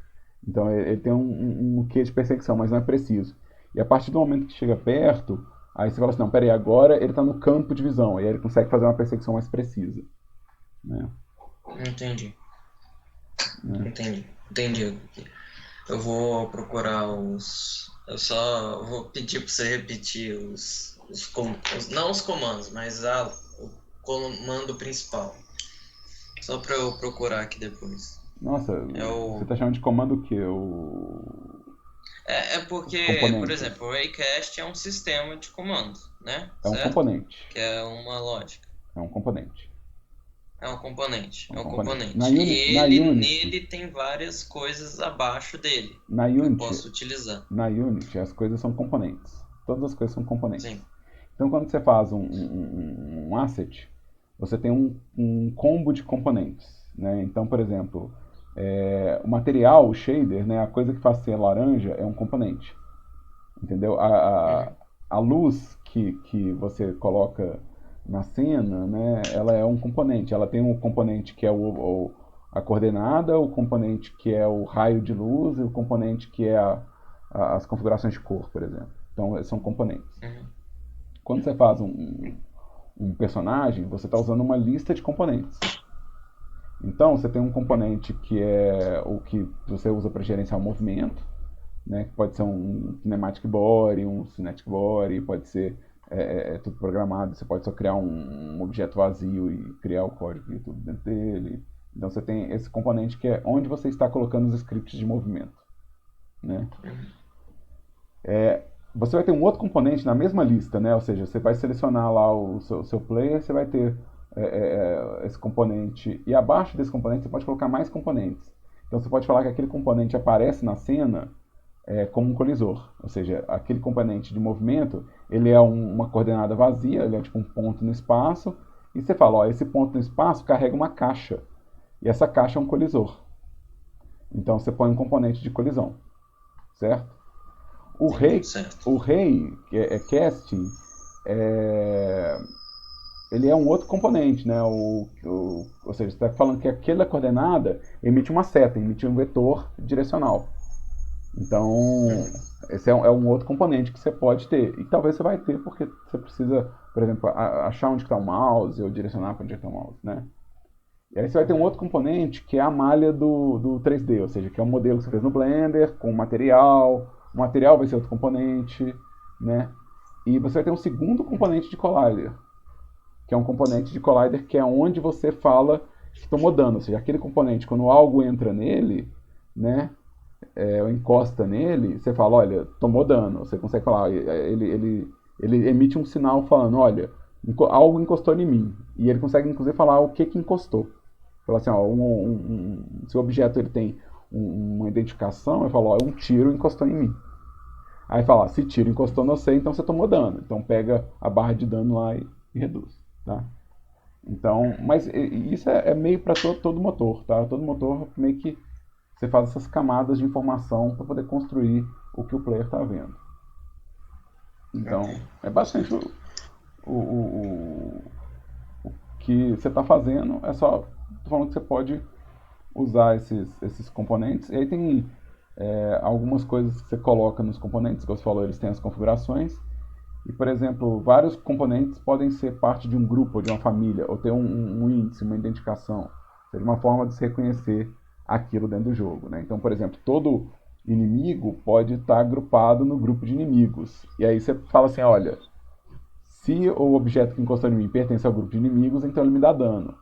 Então ele tem um quê de perseguição, mas não é preciso. E a partir do momento que chega perto, aí você fala assim, não, peraí, agora ele está no campo de visão, e aí ele consegue fazer uma perseguição mais precisa. Né? Entendi. Entendi. Eu vou procurar eu só vou pedir para você repetir não os comandos, mas o comando principal. Só para eu procurar aqui depois. Nossa, você tá chamando de comando o quê? Porque, por exemplo, o Raycast é um sistema de comandos, né? É um componente. Que é uma lógica. É um componente. É um componente. Nele tem várias coisas abaixo dele que eu posso utilizar. Na Unity, as coisas são componentes. Todas as coisas são componentes. Sim. Então, quando você faz um asset, você tem um combo de componentes. Né? Então, por exemplo, o material, o shader, né, a coisa que faz ser laranja é um componente. Entendeu? A luz que você coloca na cena, né, ela é um componente. Ela tem um componente que é a coordenada, o componente que é o raio de luz e o componente que é as configurações de cor, por exemplo. Então, são componentes. Quando você faz um personagem, você está usando uma lista de componentes. Então, você tem um componente que é o que você usa para gerenciar o movimento, né, que pode ser um kinematic body, um cinetic body, pode ser tudo programado, você pode só criar um objeto vazio e criar o código e tudo dentro dele. Então você tem esse componente que é onde você está colocando os scripts de movimento. Né? Você vai ter um outro componente na mesma lista, né? Ou seja, você vai selecionar lá o seu player, você vai ter esse componente, e abaixo desse componente você pode colocar mais componentes. Então você pode falar que aquele componente aparece na cena como um colisor, ou seja, aquele componente de movimento, ele é uma coordenada vazia, ele é tipo um ponto no espaço, e você fala, esse ponto no espaço carrega uma caixa. E essa caixa é um colisor. Então você põe um componente de colisão, certo? Certo. O rei casting, é, ele é um outro componente, né? Ou seja, você está falando que aquela coordenada emite uma seta, emite um vetor direcional. Então, esse é um outro componente que você pode ter. E talvez você vai ter, porque você precisa, por exemplo, achar onde está o mouse ou direcionar para onde está o mouse, né? E aí você vai ter um outro componente que é a malha do 3D, ou seja, que é um modelo que você fez no Blender, com material. O material vai ser outro componente, né? E você vai ter um segundo componente de collider, que é um componente de collider que é onde você fala que tomou dano. Ou seja, aquele componente, quando algo entra nele, né? Ou encosta nele, você fala, olha, tomou dano. Você consegue falar, ele emite um sinal falando, olha, algo encostou em mim. E ele consegue, inclusive, falar o que encostou. Fala assim, ó, se o objeto ele tem uma identificação, eu falo, ó, um tiro encostou em mim. Aí fala, se tiro encostou no você, então você tomou dano. Então pega a barra de dano lá e reduz, tá? Então, mas isso é meio para todo motor, tá? Todo motor meio que você faz essas camadas de informação para poder construir o que o player está vendo. Então, é bastante o que você está fazendo. É só, tô falando que você pode usar esses componentes. E aí tem algumas coisas que você coloca nos componentes, que você falou, eles têm as configurações. E, por exemplo, vários componentes podem ser parte de um grupo, ou de uma família, ou ter um índice, uma identificação. Ou seja, uma forma de se reconhecer aquilo dentro do jogo, né? Então, por exemplo, todo inimigo pode estar agrupado no grupo de inimigos. E aí você fala assim, olha, se o objeto que encostou em mim pertence ao grupo de inimigos, então ele me dá dano.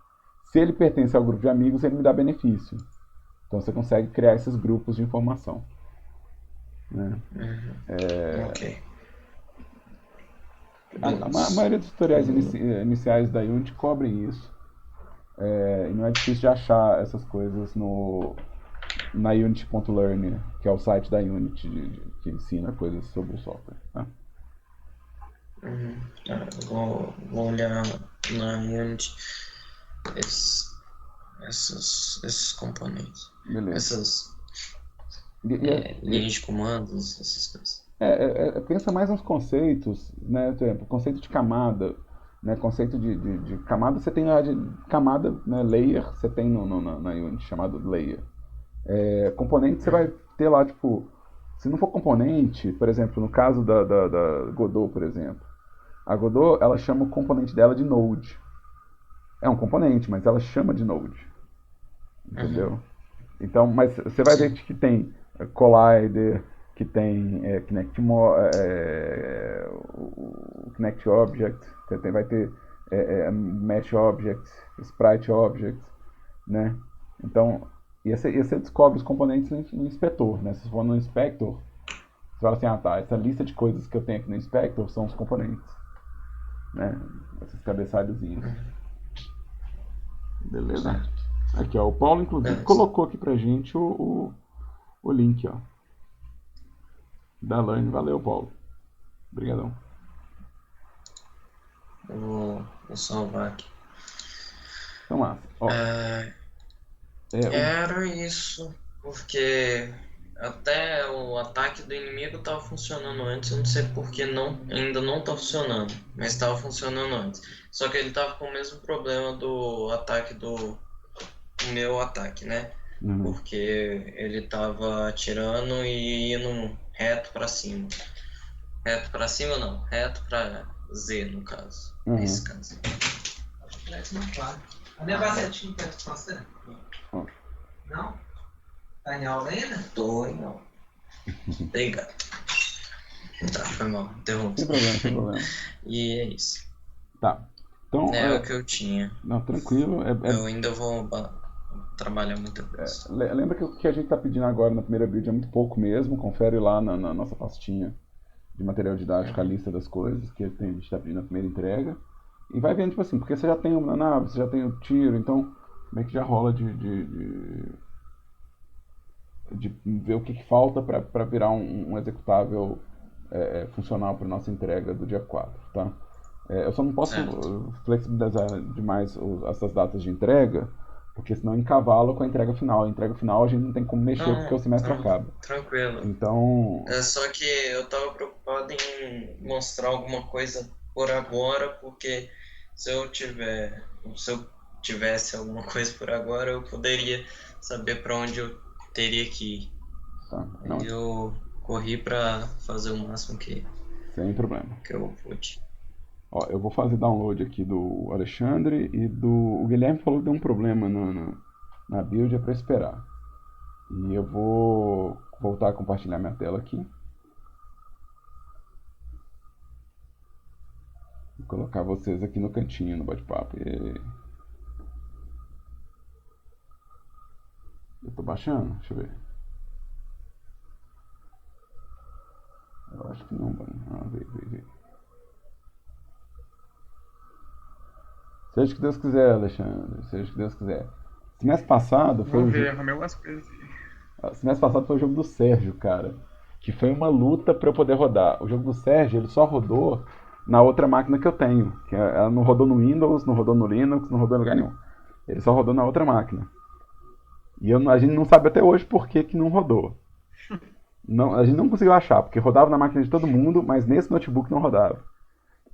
Se ele pertence ao grupo de amigos, ele me dá benefício. Então você consegue criar esses grupos de informação, né? Ok. A maioria dos tutoriais iniciais da Unity cobrem isso. E não é difícil de achar essas coisas na Unity.learn, que é o site da Unity que ensina coisas sobre o software. Tá? Vou olhar na Unity esses componentes. Beleza. Essas linhas de comandos, essas coisas. Pensa mais nos conceitos, né? Por exemplo, conceito de camada, né? Conceito de camada, você tem a camada, né? Layer, você tem na Unity chamado layer. Componente, você vai ter lá, tipo, se não for componente, por exemplo, no caso da Godot, por exemplo, a Godot, ela chama o componente dela de node. É um componente, mas ela chama de node. Entendeu? Então, mas você vai ver que tem collider, que tem Connect Object, vai ter Mesh Object, Sprite Object, né? Então, e você descobre os componentes no inspetor, né? Se você for no inspector, você fala assim, tá, essa lista de coisas que eu tenho aqui no inspector são os componentes, né? Esses cabeçalhozinhos. Beleza? Aqui, ó, o Paulo, inclusive, colocou aqui pra gente o link, ó, da Learn. Valeu, Paulo. Obrigadão. Vou salvar aqui. Então, lá. Ó, era isso, porque até o ataque do inimigo estava funcionando antes, eu não sei porque ainda não está funcionando, mas estava funcionando antes. Só que ele estava com o mesmo problema do ataque do meu ataque, né? Porque ele estava atirando e indo reto para cima. Reto para cima não, reto para Z no caso. Nesse caso. Cadê a bacetinha que eu passei? Não? Tá em aula ainda? Tô em aula. Obrigado. Tá, foi mal, interrompi. Sem problema. E é isso. Tá. Então, é o que eu tinha. Não, tranquilo. Eu ainda vou trabalhar muita coisa. Lembra que o que a gente tá pedindo agora na primeira build é muito pouco mesmo. Confere lá na nossa pastinha de material didático a lista das coisas que a gente tá pedindo na primeira entrega. E vai vendo, tipo assim, porque você já tem uma nave, você já tem o tiro, então meio que já rola de ver o que falta para virar um executável funcional para nossa entrega do dia 4, tá? Eu só não posso flexibilizar demais essas datas de entrega, Porque senão encavala com a entrega final. A entrega final a gente não tem como mexer porque o semestre acaba. Tranquilo. Então, É só que eu tava preocupado em mostrar alguma coisa por agora, porque se eu tivesse alguma coisa por agora, eu poderia saber para onde eu teria que ir. tá, não, Aí eu corri para fazer o máximo sem problema. que eu pude. Ó, eu vou fazer download aqui do Alexandre e do. O Guilherme falou que deu um problema na build, é para esperar. E eu vou voltar a compartilhar minha tela aqui. Vou colocar vocês aqui no cantinho, no bate-papo. Eu tô baixando? Deixa eu ver. Eu acho que não, mano. Ah, veio. Seja o que Deus quiser, Alexandre. Seja o que Deus quiser. Semestre passado foi Vamos o ver, jogo. arrumei umas coisas. Semestre passado foi o jogo do Sérgio, cara. Que foi uma luta pra eu poder rodar. O jogo do Sérgio, ele só rodou na outra máquina que eu tenho. Ela não rodou no Windows, não rodou no Linux, não rodou em lugar nenhum. Ele só rodou na outra máquina. E a gente não sabe até hoje por que não rodou. Não, a gente não conseguiu achar, porque rodava na máquina de todo mundo, mas nesse notebook não rodava.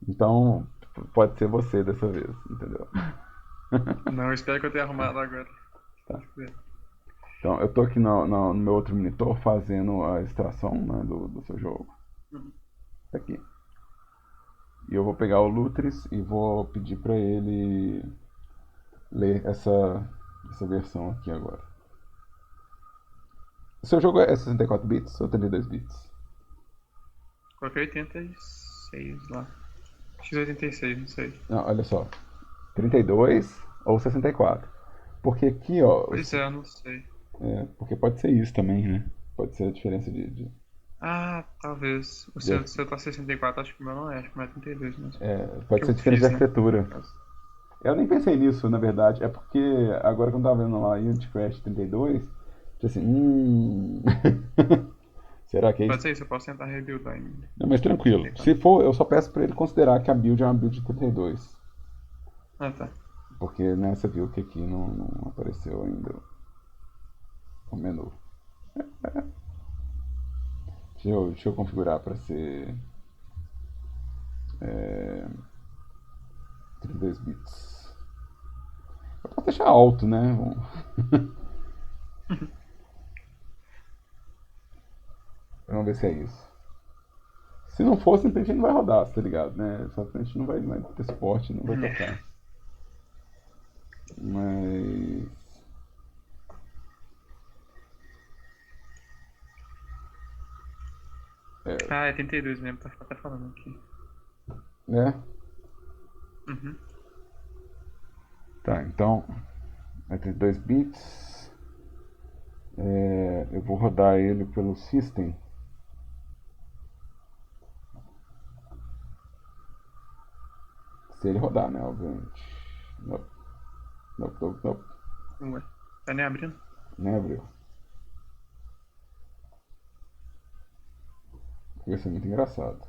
Então, pode ser você dessa vez, entendeu? Não, eu espero que eu tenha arrumado agora. Tá. Então, eu tô aqui no meu outro monitor fazendo a extração, né, do seu jogo. Tá aqui. E eu vou pegar o Lutris e vou pedir pra ele ler essa versão aqui agora. O seu jogo é 64 bits ou 32 bits? Coloquei 86 lá. X86, não sei. Não, olha só. 32 ou 64? Porque aqui, ó. Pois é, eu não sei. Porque pode ser isso também, né? Pode ser a diferença de. Ah, talvez. O seu tá 64, acho que o meu não é, acho que o meu é 32 mesmo. Pode Que ser eu diferença de fiz, né? arquitetura. Eu nem pensei nisso, na verdade. É porque agora que eu tava vendo lá Unity Crash 32, tinha assim. Será que é isso? Pode ser isso, eu posso tentar rebuildar ainda. Não, mas tranquilo. Se for, eu só peço pra ele considerar que a build é uma build de 32. Ah, tá. Porque nessa viu que aqui não apareceu ainda o menu. Deixa eu configurar para ser 32 bits. Eu posso deixar alto, né? Vamos ver se é isso. Se não for, simplesmente não vai rodar, tá ligado? Né? Simplesmente não vai ter suporte, não vai tocar. Mas. Ah, é 32 mesmo, tá até falando aqui. Né? Uhum. Tá, então. É 32 bits. Eu vou rodar ele pelo System. Se ele rodar, né? Obviamente. Nope. Ué, tá nem abrindo? Nem abriu. Vai ser muito engraçado.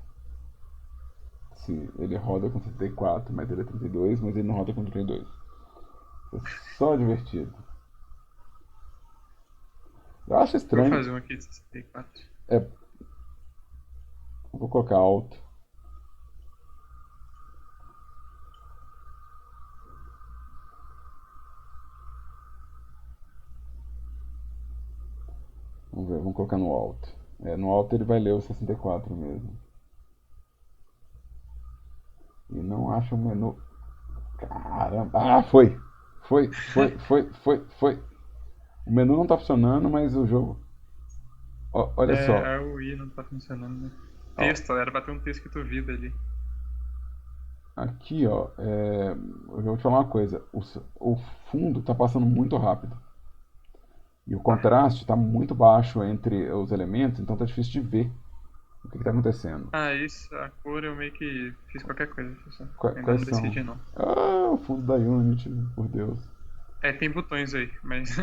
Se ele roda com 34, mas ele é 32, mas ele não roda com 32. É só divertido. Eu acho Vou estranho. fazer um aqui de 64. Vou colocar alto. Vamos ver, vamos colocar no alto. No alto ele vai ler o 64 mesmo. E não acha o menu. Caramba. Ah, foi! Foi. O menu não tá funcionando, mas o jogo. Olha só. O I não tá funcionando, né? Texto, era pra ter um texto escrito vida ali. Aqui, ó. Eu vou te falar uma coisa. O fundo tá passando muito rápido. E o contraste está muito baixo entre os elementos, então tá difícil de ver o que está acontecendo. Ah, isso, a cor eu meio que fiz qualquer coisa. Só. Ainda Quais não são? decidi não. Ah, o fundo da Unity, por Deus. Tem botões aí, mas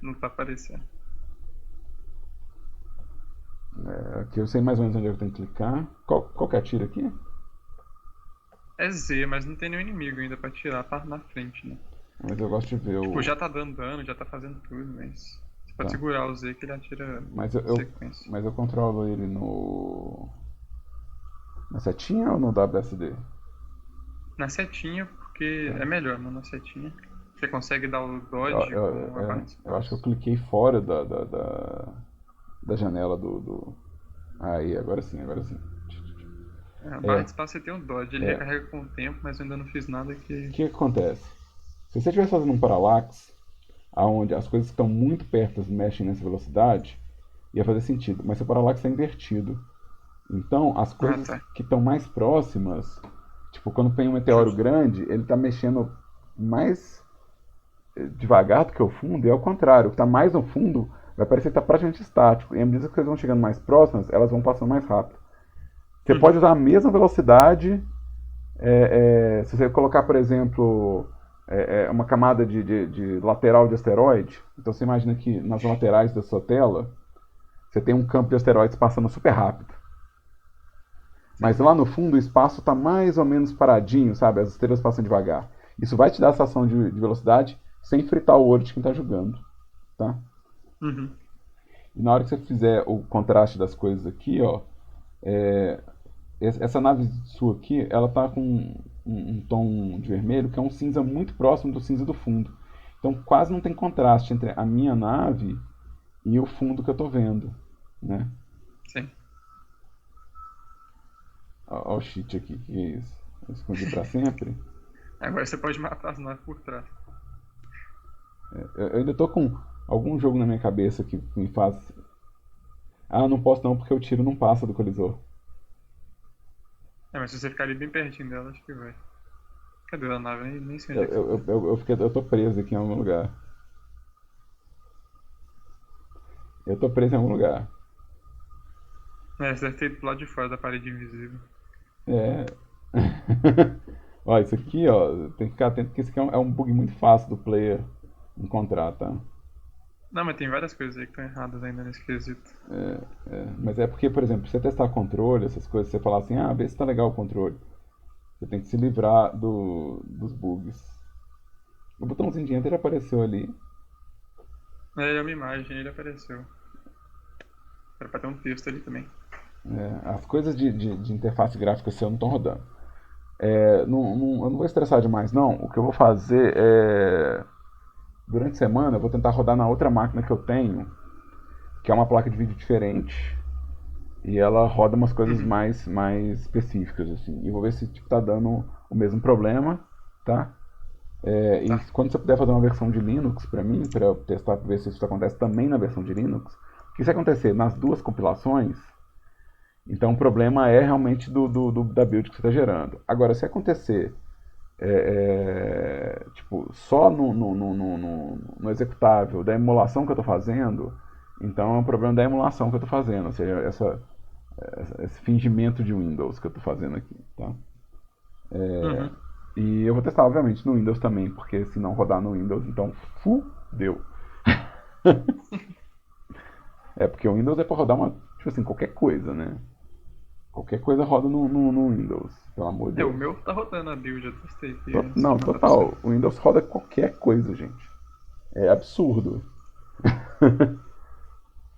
não tá aparecendo. Aqui eu sei mais ou menos onde eu tenho que clicar. Qual que é a tira aqui? É Z, mas não tem nenhum inimigo ainda pra tirar, tá na frente, né? Mas eu gosto de ver Tipo, o. já tá dando dano, já tá fazendo tudo, mas você pode Tá. segurar o Z que ele atira Mas sequência. mas eu controlo ele no. Na setinha ou no WSD? Na setinha, porque é melhor, não na setinha. Você consegue dar o dodge com a barra de Eu acho que eu espaço. cliquei fora da janela Aí, agora sim, agora sim. A barra É, de espaço você tem o dodge, ele é. recarrega com o tempo, mas eu ainda não fiz nada O que. que acontece? Se você estiver fazendo um parallax, aonde as coisas que estão muito perto mexem nessa velocidade, ia fazer sentido. Mas se o parallax é invertido, então as Ah, coisas tá. que estão mais próximas, tipo quando tem um meteoro Justo. grande, ele está mexendo mais devagar do que o fundo, e ao contrário, o que está mais no fundo vai parecer que está praticamente estático. E à medida que as coisas vão chegando mais próximas, elas vão passando mais rápido. Você pode usar a mesma velocidade se você colocar, por exemplo, uma camada de lateral de asteroide. Então você imagina que nas laterais da sua tela você tem um campo de asteroides passando super rápido. Mas lá no fundo o espaço está mais ou menos paradinho, sabe? As estrelas passam devagar. Isso vai te dar a sensação de velocidade sem fritar o olho de quem está jogando, tá? Uhum. E na hora que você fizer o contraste das coisas aqui, ó, essa nave sua aqui, ela tá com um tom de vermelho que é um cinza muito próximo do cinza do fundo. Então quase não tem contraste entre a minha nave e o fundo que eu tô vendo, né? Sim. Ó o cheat aqui, que é isso? Eu escondi pra sempre. Agora você pode matar as naves por trás. Eu ainda tô com algum jogo na minha cabeça que me faz. Ah, não posso não porque o tiro não passa do colisor. Mas se você ficar ali bem pertinho dela, acho que vai. Cadê a nave? Nem sei Eu, onde é que eu, você tá. eu tô preso aqui em algum lugar. Eu tô preso em algum lugar. Você deve ter ido pro lado de fora da parede invisível. É. Ó, isso aqui, ó, tem que ficar atento que isso aqui é um bug muito fácil do player encontrar, tá? Não, mas tem várias coisas aí que estão erradas ainda nesse quesito. Mas é porque, por exemplo, pra você testar controle, essas coisas, você falar assim, vê se tá legal o controle. Você tem que se livrar dos bugs. O botãozinho de enter apareceu ali. É uma imagem, ele apareceu. Era pra ter um texto ali também. As coisas de interface gráfica seu não estão rodando. Eu não vou estressar demais, não. O que eu vou fazer é. Durante a semana eu vou tentar rodar na outra máquina que eu tenho, que é uma placa de vídeo diferente. E ela roda umas coisas Uhum. mais específicas, assim. E vou ver se tipo, tá dando o mesmo problema, tá? E Tá. quando você puder fazer uma versão de Linux pra mim, pra eu testar pra ver se isso acontece também na versão de Linux. Porque se acontecer nas duas compilações, então o problema é realmente da build que você está gerando. Agora, se acontecer tipo, só no executável da emulação que eu estou fazendo, então é um problema da emulação que eu estou fazendo, ou seja, esse fingimento de Windows que eu estou fazendo aqui, tá? Uhum. E eu vou testar, obviamente, no Windows também, porque se não rodar no Windows, então fudeu. Porque o Windows é para rodar tipo assim, qualquer coisa, né? Qualquer coisa roda no Windows, pelo amor de O Deus. meu tá rodando a build, eu testei aqui Não, semana total. passada. O Windows roda qualquer coisa, gente. É absurdo.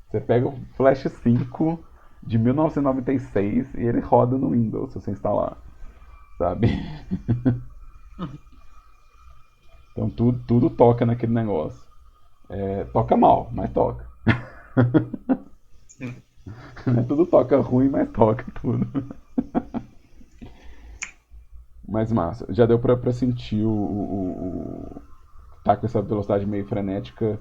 Você pega o Flash 5 de 1996 e ele roda no Windows se você instalar, sabe? Então tudo toca naquele negócio. Toca mal, mas toca. Sim. Tudo toca ruim, mas toca tudo. Mas massa, já deu pra sentir tá com essa velocidade meio frenética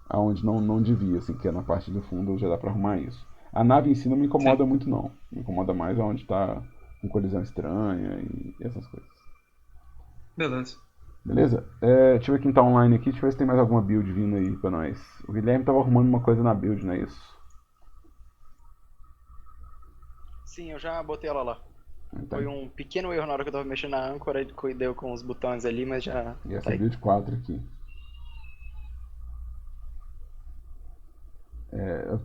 aonde não devia, assim, que é na parte do fundo já dá pra arrumar isso. A nave em si não me incomoda Sim. muito não. Me incomoda mais aonde tá com colisão estranha e essas coisas. Beleza. Beleza? Deixa eu ver quem tá online aqui, deixa eu ver se tem mais alguma build vindo aí pra nós. O Guilherme tava arrumando uma coisa na build, não é isso? Sim, eu já botei ela lá. Então, Foi um pequeno erro na hora que eu tava mexendo na âncora, e deu com os botões ali, mas já e essa tá aí. build 4 aqui.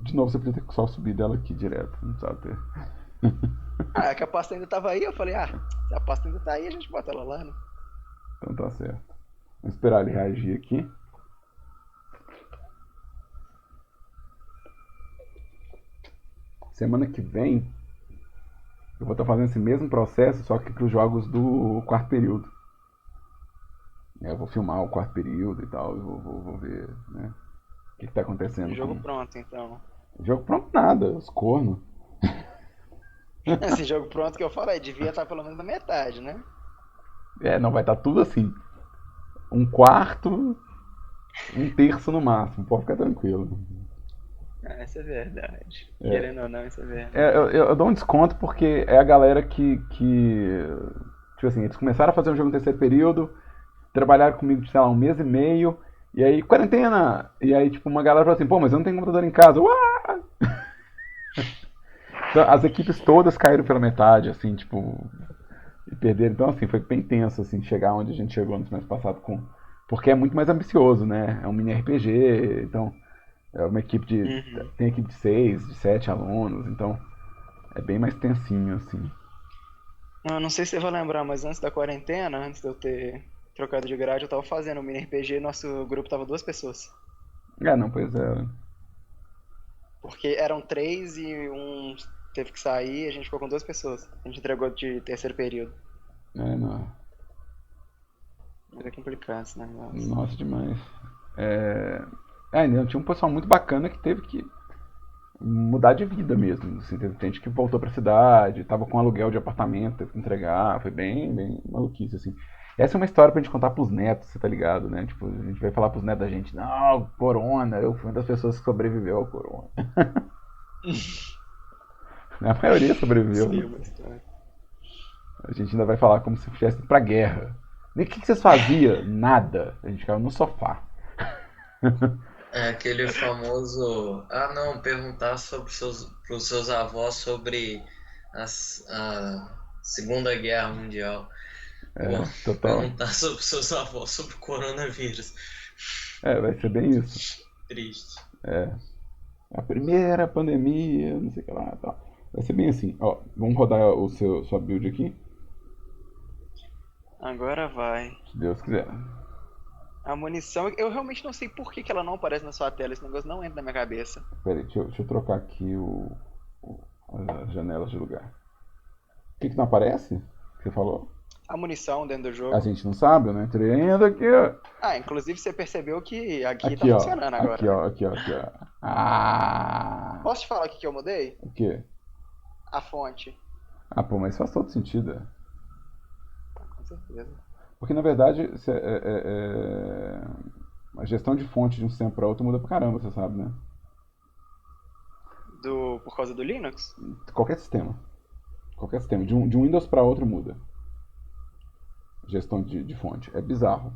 De novo, você podia ter só subido ela aqui direto, não precisava ter. É que a pasta ainda tava aí, eu falei, se a pasta ainda tá aí, a gente bota ela lá, né? Então tá certo. Vamos esperar ele reagir aqui. Semana que vem eu vou estar fazendo esse mesmo processo, só que para os jogos do quarto período. Eu vou filmar o quarto período e tal, eu vou ver, né, o que está acontecendo. Jogo pronto, então. Jogo pronto nada, os cornos. Esse jogo pronto que eu falei, devia estar pelo menos na metade, né? Não, vai estar tudo assim. Um quarto, um terço no máximo, pode ficar tranquilo. Isso é verdade. Querendo ou não, isso é verdade. Eu dou um desconto porque é a galera que. Tipo assim, eles começaram a fazer um jogo no terceiro período, trabalharam comigo, sei lá, um mês e meio, e aí, quarentena! E aí, tipo, uma galera falou assim, pô, mas eu não tenho computador em casa. Uá! Então, as equipes todas caíram pela metade, assim, tipo, e perderam. Então, assim, foi bem tenso, assim, chegar onde a gente chegou no semestre passado com. Porque é muito mais ambicioso, né? É um mini RPG, então. É uma equipe de. Tem equipe de 6, de 7 alunos, então. É bem mais tensinho, assim. Eu não sei se você vai lembrar, mas antes da quarentena, antes de eu ter trocado de grade, eu tava fazendo um mini RPG e nosso grupo tava 2 pessoas. Não, pois é. Porque eram 3 e um teve que sair e a gente ficou com 2 pessoas. A gente entregou de terceiro período. Não. Mas é complicado esse negócio. Nossa, demais. Ainda tinha um pessoal muito bacana que teve que mudar de vida mesmo. Assim, teve gente que voltou pra cidade, tava com aluguel de apartamento, teve que entregar. Foi bem, bem maluquice, assim. Essa é uma história pra gente contar pros netos, você tá ligado, né? Tipo, a gente vai falar pros netos da gente, não, corona, eu fui uma das pessoas que sobreviveu ao corona. A maioria sobreviveu. Sim, uma história. A gente ainda vai falar como se estivesse pra guerra. E o que vocês faziam? Nada. A gente ficava no sofá. É aquele famoso. Ah, não, perguntar pros seus avós sobre a Segunda Guerra Mundial. Bom, Total. perguntar sobre os seus avós sobre o coronavírus. Vai ser bem isso. Triste. A primeira pandemia, não sei o que lá, tal. Vai ser bem assim. Ó, vamos rodar sua build aqui, Agora vai. se Deus quiser. A munição, eu realmente não sei por que ela não aparece na sua tela. Esse negócio não entra na minha cabeça. Pera aí, deixa eu trocar aqui as janelas de lugar. O que não aparece? Que você falou? A munição dentro do jogo. A gente não sabe, eu não entrei ainda aqui, ó. Inclusive você percebeu que aqui tá Aqui, ó. funcionando agora. Aqui, ó, aqui, ó, aqui, ó. Posso te falar o que eu mudei? O quê? A fonte. Pô, mas faz todo sentido. Com certeza. Porque, na verdade, a gestão de fonte de um sistema para outro muda pra caramba, você sabe, né? Por causa do Linux? Qualquer sistema. De um Windows para outro muda. Gestão de fonte. É bizarro.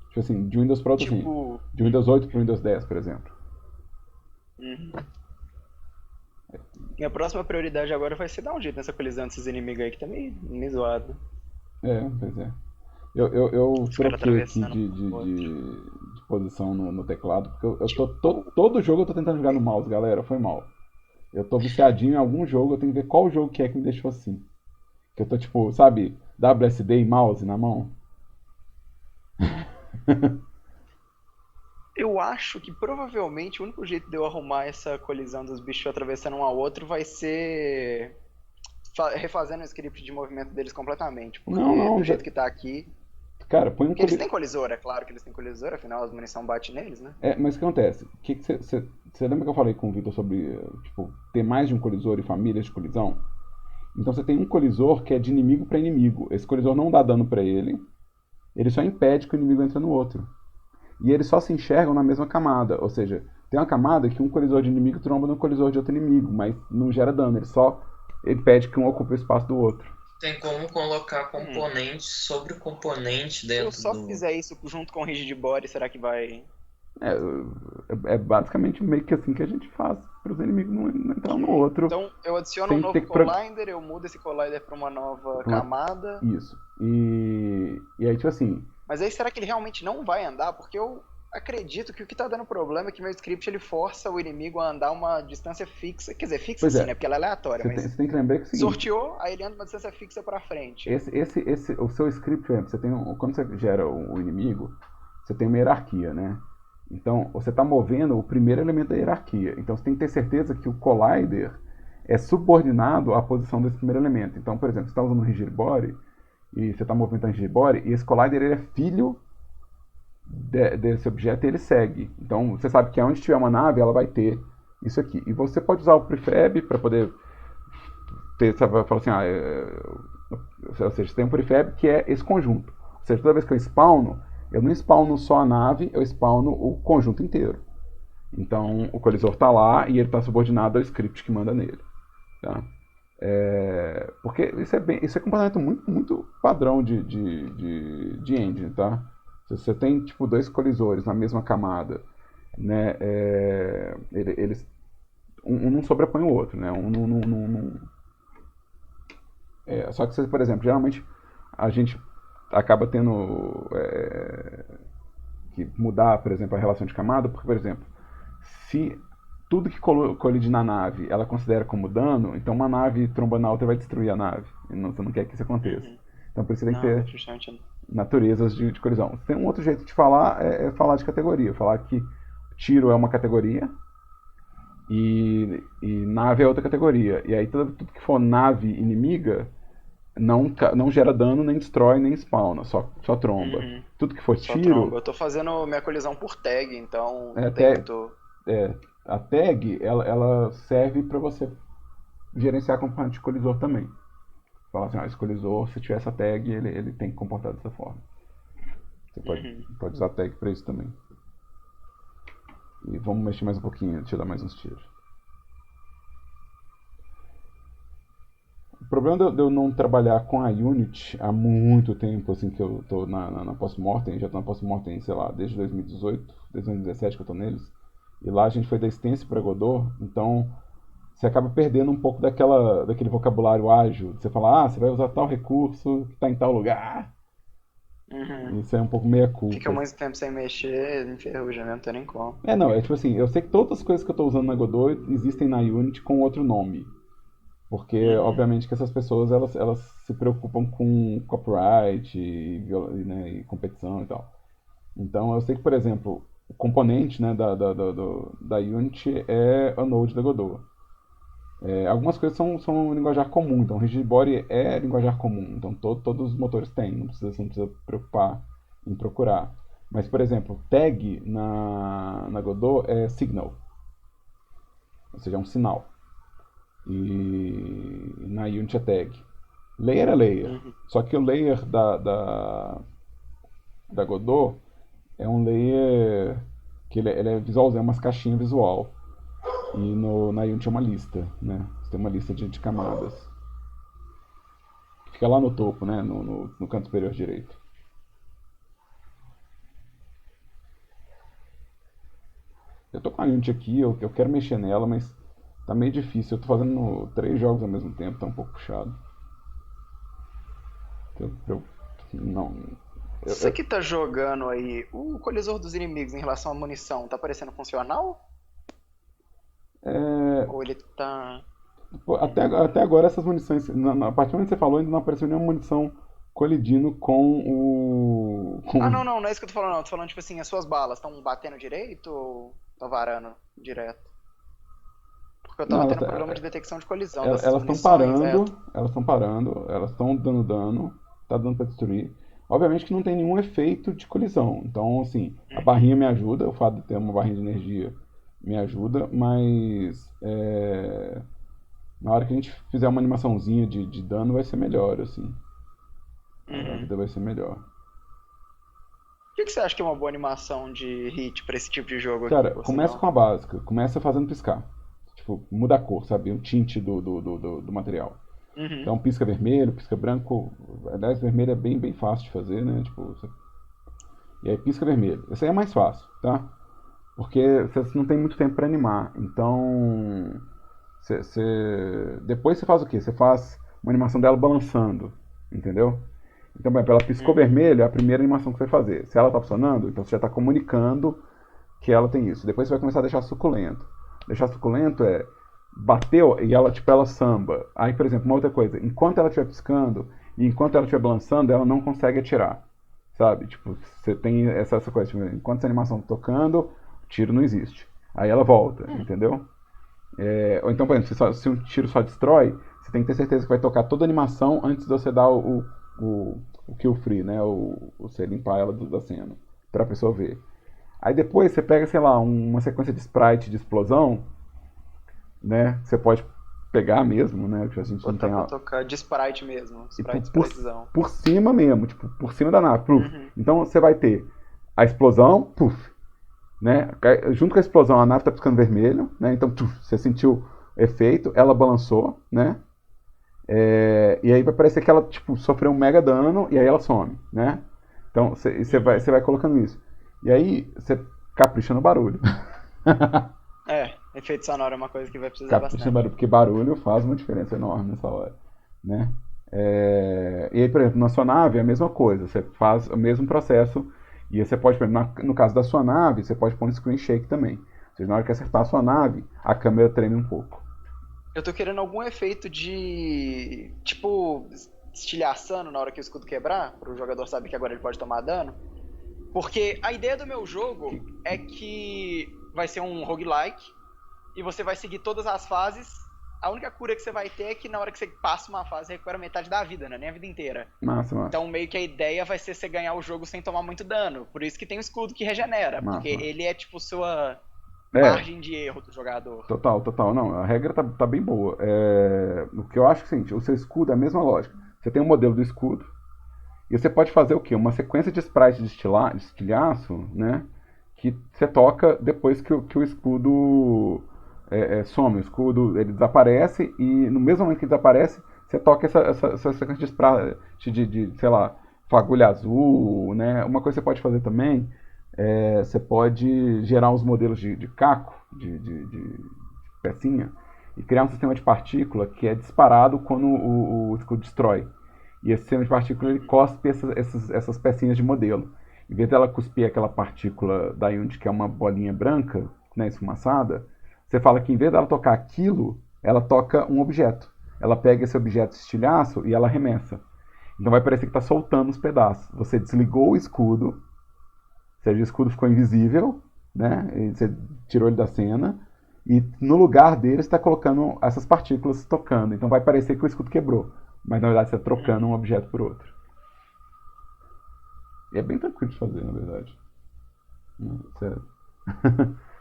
Tipo assim, de Windows para outro, assim. De Windows 8 para Windows 10, por exemplo. Minha próxima prioridade agora vai ser dar um jeito nessa colisão desses inimigos aí que tá meio zoado. Pois é. Eu troquei aqui atravessando de posição no teclado, porque todo jogo eu tô tentando jogar no mouse, galera, foi mal. Eu tô viciadinho em algum jogo, eu tenho que ver qual jogo que me deixou assim. Que eu tô tipo, sabe, WSD e mouse na mão. Eu acho que provavelmente o único jeito de eu arrumar essa colisão dos bichos atravessando um ao outro vai ser refazendo o script de movimento deles completamente. Porque do jeito que tá aqui. Cara, põe um Porque eles têm colisor, é claro que eles têm colisor, afinal as munição bate neles, né? Mas o que acontece? Você lembra que eu falei com o Vitor sobre tipo, ter mais de um colisor e famílias de colisão? Então você tem um colisor que é de inimigo para inimigo. Esse colisor não dá dano para ele só impede que o inimigo entre no outro. E eles só se enxergam na mesma camada. Ou seja, tem uma camada que um colisor de inimigo tromba no colisor de outro inimigo, mas não gera dano, ele só impede que um ocupe o espaço do outro. Tem como colocar componente sobre componente dentro Se eu só fizer isso junto com o rigid body, será que vai... É basicamente meio que assim que a gente faz para os inimigos não entrar um no outro. Então eu adiciono um novo collider, eu mudo esse collider para uma nova camada. Isso. E aí, tipo assim... Mas aí será que ele realmente não vai andar? Porque eu acredito que o que tá dando problema é que meu script ele força o inimigo a andar uma distância fixa. Quer dizer, fixa sim, né? Porque ela é aleatória. Você tem que lembrar que é o seguinte, sorteou, aí ele anda uma distância fixa pra frente. O seu script, você tem quando você gera o inimigo, você tem uma hierarquia, né? Então, você está movendo o primeiro elemento da hierarquia. Então, você tem que ter certeza que o collider é subordinado à posição desse primeiro elemento. Então, por exemplo, você está usando um rigid body e você está movimentando o rigid body e esse collider ele é filho desse objeto e ele segue. Então, você sabe que onde tiver uma nave, ela vai ter isso aqui. E você pode usar o prefab para poder ter, sabe, falar assim, ou seja, você tem um prefab que é esse conjunto. Ou seja, toda vez que eu spawno, eu não spawno só a nave, eu spawno o conjunto inteiro. Então, o colisor está lá e ele está subordinado ao script que manda nele. Tá? Porque isso é comportamento muito, muito padrão de engine, tá? Se você tem tipo dois colisores na mesma camada, né, eles um não sobrepõe o outro, né? Só que, por exemplo, geralmente a gente acaba tendo que mudar, por exemplo, a relação de camada, porque, por exemplo, se tudo que colide na nave ela considera como dano, então uma nave trombando na outra vai destruir a nave. E você não quer que isso aconteça. Então por isso você tem que ter naturezas de colisão. Tem um outro jeito de falar, é falar de categoria. Falar que tiro é uma categoria e nave é outra categoria. E aí tudo que for nave inimiga não gera dano, nem destrói, nem spawna, só tromba. Tudo que for Só tiro... tromba. Eu tô fazendo minha colisão por tag, então a tag, ela serve para você gerenciar componente de colisor também. Fala assim, esse colisor, se tiver essa tag, ele tem que comportar dessa forma. Você pode usar a tag para isso também. E vamos mexer mais um pouquinho, deixa eu dar mais uns tiros. O problema de eu não trabalhar com a Unity há muito tempo, assim, que eu tô na Post-Mortem, já tô na Post-Mortem, sei lá, desde 2018, desde 2017 que eu tô neles. E lá a gente foi da Stance para Godot, então você acaba perdendo um pouco daquele vocabulário ágil. Você fala, você vai usar tal recurso que está em tal lugar. Isso é um pouco meia culpa. Fica muito tempo sem mexer, enferruja mesmo, não tem nem como. É tipo assim, eu sei que todas as coisas que eu estou usando na Godot existem na Unity com outro nome. Porque, obviamente, que essas pessoas elas se preocupam com copyright e competição e tal. Então, eu sei que, por exemplo, o componente, né, da Unity é a Node da Godot. Algumas coisas são linguajar comum, então rigid body é linguajar comum, então todos os motores têm, você não precisa preocupar em procurar. Mas, por exemplo, tag na Godot é signal, ou seja, é um sinal. E na Unity é tag. Layer é layer, só que o layer da Godot é um layer que ele é visual, é umas caixinhas visual. E na Unity é uma lista, né? Você tem uma lista de camadas. Fica lá no topo, né? No canto superior direito. Eu tô com a Unity aqui, eu quero mexer nela, mas tá meio difícil. Eu tô fazendo 3 jogos ao mesmo tempo, tá um pouco puxado. Você que tá jogando aí, o colisor dos inimigos em relação à munição, tá parecendo funcional? Ou ele tá... Até agora essas munições, a partir do momento que você falou, ainda não apareceu nenhuma munição colidindo com o... Não é isso que eu tô falando, não. Tô falando, tipo assim, as suas balas estão batendo direito ou estão varando direto? Porque eu tava tendo problema de detecção de colisão dessas elas estão munições, parando, elas estão dando dano, tá dando pra destruir. Obviamente que não tem nenhum efeito de colisão, então, assim, a barrinha me ajuda, o fato de ter uma barrinha de energia me ajuda, mas na hora que a gente fizer uma animaçãozinha de dano vai ser melhor, assim. A vida vai ser melhor. O que você acha que é uma boa animação de hit pra esse tipo de jogo aqui? Cara, começa com a básica, começa fazendo piscar. Tipo, muda a cor, sabe? O tint do material. Então pisca vermelho, pisca branco. Aliás, vermelho é bem fácil de fazer, né? Tipo, e aí pisca vermelho. Esse aí é mais fácil, tá? Porque você não tem muito tempo para animar. Então, depois você faz o quê? Você faz uma animação dela balançando, entendeu? Então, por exemplo, ela piscou vermelho, é a primeira animação que você vai fazer. Se ela está funcionando, então você já está comunicando que ela tem isso. Depois você vai começar a deixar suculento. Deixar suculento é bateu e ela samba. Aí, por exemplo, uma outra coisa, enquanto ela estiver piscando e enquanto ela estiver balançando, ela não consegue atirar. sabe? Tipo, você tem essa coisa, tipo, enquanto essa animação tá tocando, o tiro não existe. Aí ela volta, entendeu? Ou então, por exemplo, se um tiro só destrói, você tem que ter certeza que vai tocar toda a animação antes de você dar o kill free, né? Você limpar ela da cena, pra pessoa ver. Aí depois você pega, sei lá, uma sequência de sprite de explosão, né? Você pode pegar mesmo, né? Que a gente não Botar tem pra tocar de sprite mesmo. e Sprite, spritezão. por cima mesmo, tipo, por cima da nave. Pluf. Uhum. Então você vai ter a explosão, puf, né? Junto com a explosão, a nave tá piscando vermelho, né? Então, tuf, você sentiu efeito, ela balançou, né? E aí vai parecer que ela, tipo, sofreu um mega dano e aí ela some, né? Então, você vai colocando isso. E aí, você capricha no barulho. Efeito sonoro é uma coisa que vai precisar Capricha no bastante. barulho, porque barulho faz uma diferença enorme nessa hora, né? E aí, por exemplo, na sua nave é a mesma coisa, você faz o mesmo processo e aí você pode, por exemplo, no caso da sua nave, você pode pôr um screen shake também. Ou seja, na hora que acertar a sua nave, a câmera treme um pouco. Eu tô querendo algum efeito de, tipo, estilhaçando na hora que o escudo quebrar, pro jogador saber que agora ele pode tomar dano. Porque a ideia do meu jogo é que vai ser um roguelike e você vai seguir todas as fases. A única cura que você vai ter é que na hora que você passa uma fase, você recupera metade da vida, né? Nem a vida inteira. Massa. Então meio que a ideia vai ser você ganhar o jogo sem tomar muito dano. Por isso que tem o escudo que regenera, Massa. porque ele é tipo sua margem de erro do jogador. Total. Não, a regra tá bem boa. O que eu acho é o seguinte, o seu escudo é a mesma lógica. Você tem um modelo do escudo, e você pode fazer o quê? Uma sequência de sprites de estilhaço, né? Que você toca depois que o escudo some. O escudo ele desaparece e no mesmo momento que desaparece, você toca essa sequência de sprite sei lá, fagulha azul, né? Uma coisa que você pode fazer também você pode gerar uns modelos de caco, de pecinha, e criar um sistema de partícula que é disparado quando o escudo destrói. E esse sistema de partícula ele cospe essas pecinhas de modelo. Em vez dela cuspir aquela partícula da Unity, que é uma bolinha branca, né, esfumaçada, você fala que em vez dela tocar aquilo, ela toca um objeto. Ela pega esse objeto de estilhaço e ela arremessa. Então vai parecer que está soltando os pedaços. Você desligou o escudo, ou seja, o escudo ficou invisível, né? E você tirou ele da cena, e no lugar dele você está colocando essas partículas tocando. Então vai parecer que o escudo quebrou, mas na verdade você está trocando um objeto por outro. E é bem tranquilo de fazer, na verdade.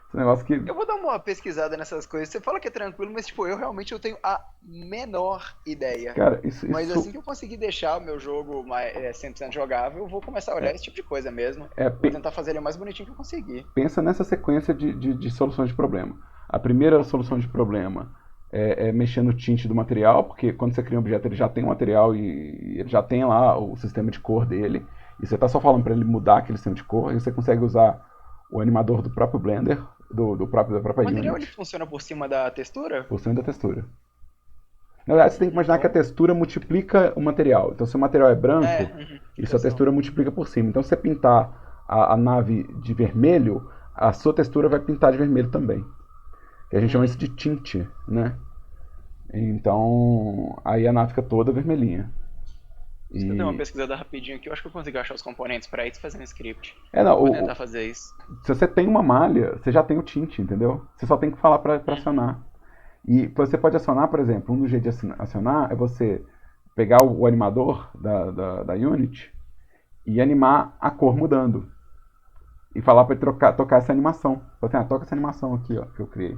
Esse negócio que... Eu vou dar uma pesquisada nessas coisas. Você fala que é tranquilo, mas tipo, eu realmente tenho a menor ideia. Cara, Mas assim que eu conseguir deixar o meu jogo 100% jogável, eu vou começar a olhar esse tipo de coisa mesmo. Vou tentar fazer ele o mais bonitinho que eu conseguir. Pensa nessa sequência de soluções de problema. A primeira solução de problema é mexer no tint do material, porque quando você cria um objeto ele já tem o material e ele já tem lá o sistema de cor dele. E você está só falando para ele mudar aquele sistema de cor, e você consegue usar o animador do próprio Blender, da própria O material Unity. ele funciona por cima da textura? Por cima da textura. Na verdade, você tem que imaginar que a textura multiplica o material. Então, se o material é branco, isso a textura multiplica por cima. Então, se você pintar a nave de vermelho, a sua textura vai pintar de vermelho também. E a gente chama isso de tint, né? Então, aí a nave fica toda vermelhinha. Se eu der uma pesquisada rapidinho aqui, eu acho que eu consigo achar os componentes pra isso fazendo script. Não, Vou tentar fazer isso. Se você tem uma malha, você já tem o tint, entendeu? Você só tem que falar para acionar. E você pode acionar, por exemplo, um dos jeitos de acionar é você pegar o animador da Unity e animar a cor mudando. E falar para ele tocar essa animação. Falar assim, toca essa animação aqui, ó, que eu criei.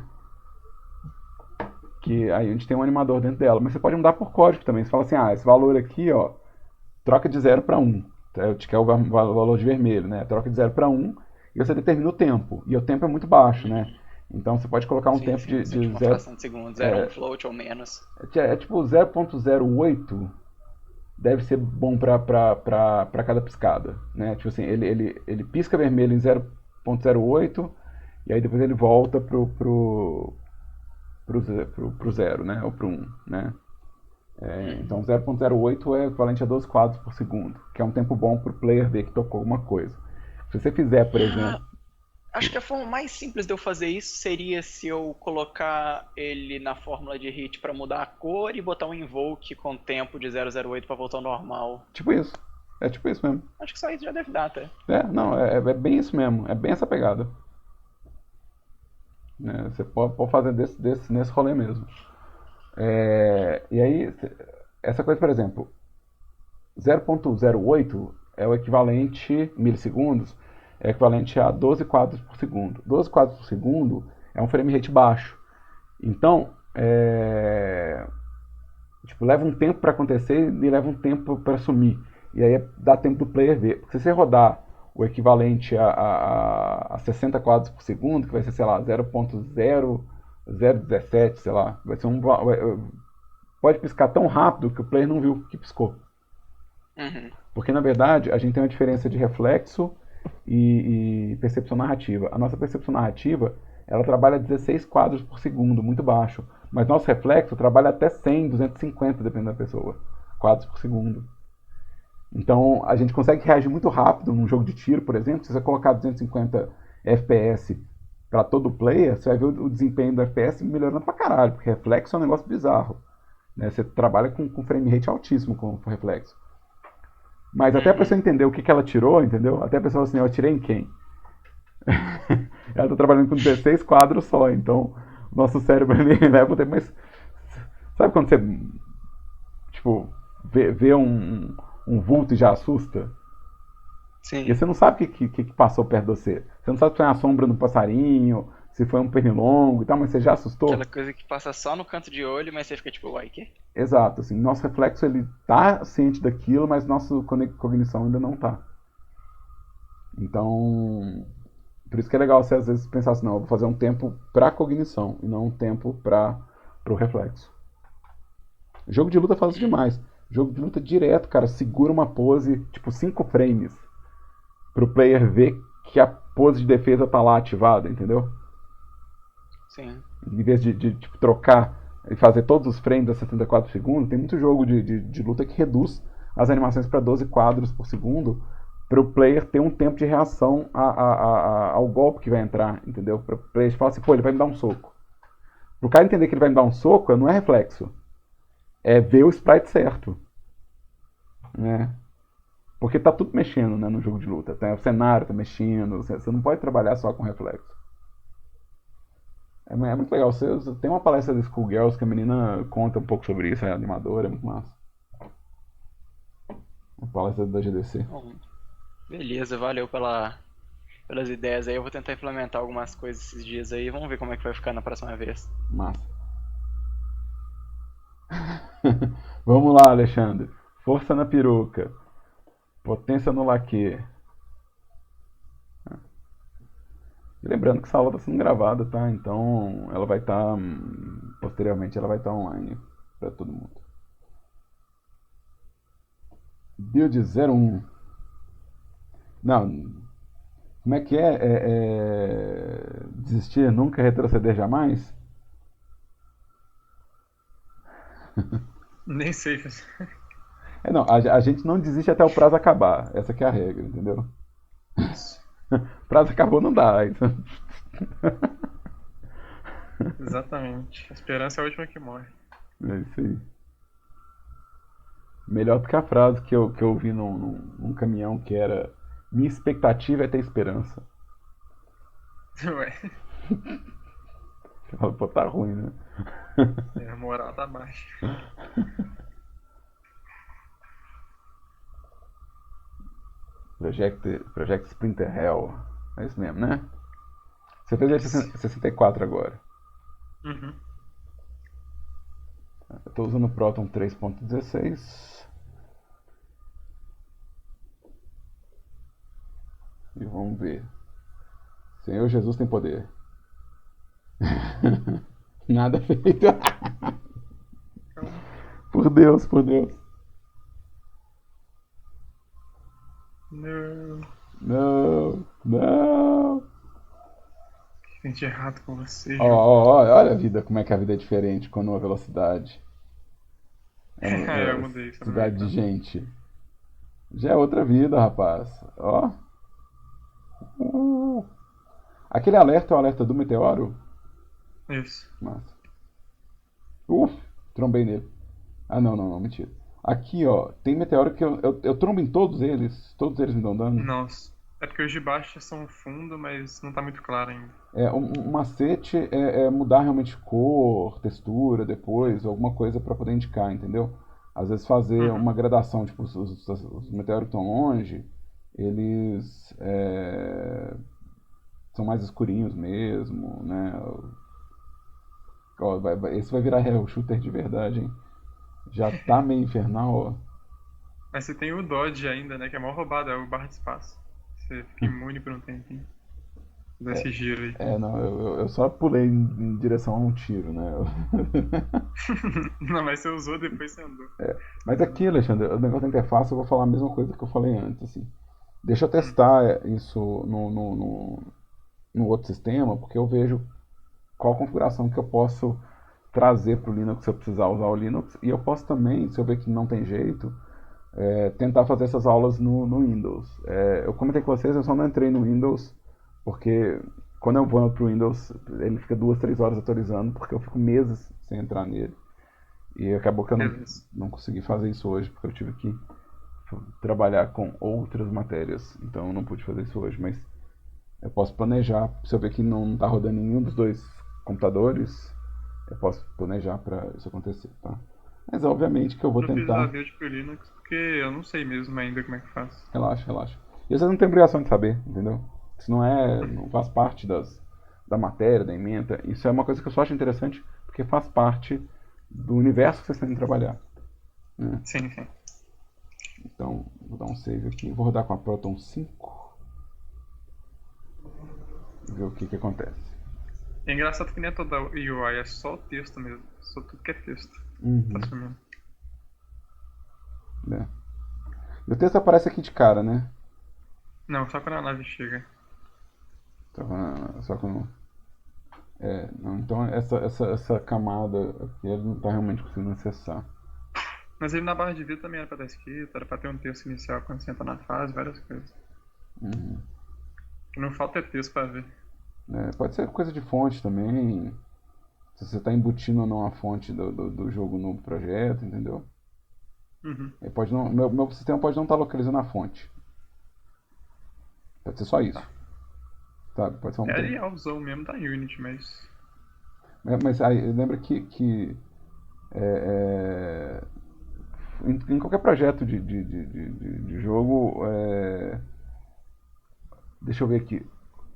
Que a Unity tem um animador dentro dela. Mas você pode mudar por código também. Você fala assim, esse valor aqui, ó, troca de 0 para 1. Que é o valor de vermelho, né? Troca de 0 para 1 e você determina o tempo. E o tempo é muito baixo, né? Então você pode colocar tempo de 0. Uma fração de segundo, 0 um float ou menos. Tipo 0.08 deve ser bom para cada piscada, né? Tipo assim, ele pisca vermelho em 0.08 e aí depois ele volta pro 0, né? Ou pro 1, né? Então 0.08 é equivalente a 12 quadros por segundo, que é um tempo bom para o player ver que tocou alguma coisa. Se você fizer, por exemplo... Acho que a forma mais simples de eu fazer isso seria se eu colocar ele na fórmula de hit para mudar a cor e botar um invoke com tempo de 008 para voltar ao normal. Tipo isso. É tipo isso mesmo. Acho que só isso já deve dar, até. Não, é bem isso mesmo. É bem essa pegada. Né? Você pode fazer nesse rolê mesmo. E aí, essa coisa, por exemplo, 0.08 é o equivalente, milissegundos, é equivalente a 12 quadros por segundo. 12 quadros por segundo é um frame rate baixo. Então, tipo, leva um tempo para acontecer e leva um tempo para sumir. E aí dá tempo do player ver. Porque se você rodar o equivalente a 60 quadros por segundo, que vai ser, sei lá, 0.0017, sei lá, vai ser pode piscar tão rápido que o player não viu que piscou. Uhum. Porque, na verdade, a gente tem uma diferença de reflexo e percepção narrativa. A nossa percepção narrativa, ela trabalha 16 quadros por segundo, muito baixo. Mas nosso reflexo trabalha até 100, 250, dependendo da pessoa, quadros por segundo. Então, a gente consegue reagir muito rápido num jogo de tiro, por exemplo. Se você colocar 250 FPS para todo player, você vai ver o desempenho do FPS melhorando pra caralho, porque reflexo é um negócio bizarro. Né? Você trabalha com frame rate altíssimo com reflexo. Mas até a pessoa entender o que ela tirou, entendeu? Até a pessoa assim, eu atirei em quem? Ela tá trabalhando com 16 quadros só, então o nosso cérebro ele leva um tempo, mas sabe quando você tipo, vê um vulto e já assusta? Sim. E você não sabe o que passou perto de você. Você não sabe se foi uma sombra no passarinho, se foi um pernilongo e tal, mas você já assustou? Aquela coisa que passa só no canto de olho, mas você fica tipo, uai, que? Exato, assim, nosso reflexo ele tá ciente daquilo, mas nossa cognição ainda não tá. Então, por isso que é legal você às vezes pensar assim, não, eu vou fazer um tempo pra cognição e não um tempo pro reflexo. Jogo de luta faz isso demais. Jogo de luta direto, cara, segura uma pose, tipo 5 frames, pro player ver que a pose de defesa tá lá ativada, entendeu? Sim. Em vez de tipo, trocar e fazer todos os frames a 74 segundos, tem muito jogo de luta que reduz as animações para 12 quadros por segundo para o player ter um tempo de reação ao golpe que vai entrar, entendeu? Para o player falar assim, pô, ele vai me dar um soco. Para o cara entender que ele vai me dar um soco, não é reflexo. É ver o sprite certo. Né? Porque tá tudo mexendo, né, no jogo de luta. O cenário tá mexendo, você não pode trabalhar só com reflexo. É muito legal. Você tem uma palestra da Schoolgirls que a menina conta um pouco sobre isso, é animadora, é muito massa. Uma palestra da GDC. Bom, beleza, valeu pelas ideias aí. Eu vou tentar implementar algumas coisas esses dias aí. Vamos ver como é que vai ficar na próxima vez. Massa. Vamos lá, Alexandre. Força na peruca. Potência no laque. E lembrando que essa aula está sendo gravada, tá? Então ela vai estar. Posteriormente ela vai estar online para todo mundo. Build 01. Não. Como é que é? Desistir nunca, retroceder jamais? Nem sei. Não, a gente não desiste até o prazo acabar. Essa que é a regra, entendeu? O prazo acabou, não dá. Exatamente. A esperança é a última que morre. É isso aí. Melhor do que a frase que eu ouvi num caminhão que era: minha expectativa é ter esperança. Ué, Você fala, pô, tá ruim, né? a moral tá baixa. Project Splinter Hell. É isso mesmo, né? Você fez ele 64 agora. Uhum. Eu tô usando o Proton 3.16. E vamos ver. Senhor Jesus tem poder. Nada feito. Por Deus, por Deus. Não. Não, não. O que tem de errado com você, Ó, João? olha a vida, como é que a vida é diferente quando a velocidade Eu mudei isso. cidade de gente. Já é outra vida, rapaz. Ó. Aquele alerta é o alerta do meteoro? Isso. Massa. Trombei nele. Ah, não, mentira. Aqui, ó, tem meteoro que eu trombo em todos eles me dão dano. Nossa. É porque os de baixo são fundo, mas não tá muito claro ainda. Um macete é mudar realmente cor, textura depois, alguma coisa pra poder indicar, entendeu? Às vezes fazer Uhum. uma gradação, tipo, os meteoros que estão longe, eles são mais escurinhos mesmo, né? Ó, esse vai virar o shooter de verdade, hein? Já tá meio infernal, ó. Mas você tem o Dodge ainda, né? Que é mó roubado, é o barra de espaço. Você fica imune por um tempinho. Dá esse giro aí. Não, eu só pulei em direção a um tiro, né? Não, mas você usou, depois você andou. Mas aqui, Alexandre, o negócio da interface, eu vou falar a mesma coisa que eu falei antes, assim. Deixa eu Hum. testar isso no outro sistema, porque eu vejo qual configuração que eu posso trazer para o Linux se eu precisar usar o Linux. E eu posso também, se eu ver que não tem jeito, tentar fazer essas aulas no Windows. Eu comentei com vocês, eu só não entrei no Windows, porque quando eu vou pro Windows, ele fica 2, 3 horas atualizando, porque eu fico meses sem entrar nele. E acabou que eu Beleza. não consegui fazer isso hoje, porque eu tive que trabalhar com outras matérias. Então eu não pude fazer isso hoje, mas eu posso planejar. Se eu ver que não está rodando em nenhum dos dois computadores, eu posso planejar para isso acontecer, tá? Mas obviamente que eu vou Eu não fiz a tentar. build pro Linux porque eu não sei mesmo ainda como é que faz. Relaxa, relaxa. E você não tem obrigação de saber, entendeu? Isso não faz parte da matéria, da ementa. Isso é uma coisa que eu só acho interessante, porque faz parte do universo que vocês têm que trabalhar, né? Sim, sim. Então, vou dar um save aqui. Vou rodar com a Proton 5 e ver o que acontece. É engraçado que nem é toda UI, é só o texto mesmo. Só tudo que é texto. Tá Uhum, sumindo. né? E o texto aparece aqui de cara, né? Não, só quando a nave chega. Só quando. Não, então essa camada aqui ele não está realmente conseguindo acessar. Mas ele na barra de vida também era pra estar escrito, era pra ter um texto inicial quando você entra na fase, várias coisas. Uhum. O que não falta é texto pra ver. Pode ser coisa de fonte também. Se você está embutindo ou não a fonte do jogo no projeto, entendeu? Uhum. Pode não, meu sistema pode não estar localizando a fonte. Pode ser só isso. Tá. Sabe? Pode ser É um trem. realzão mesmo da Unity, mas. Mas aí, lembra que é, em qualquer projeto de jogo, deixa eu ver aqui,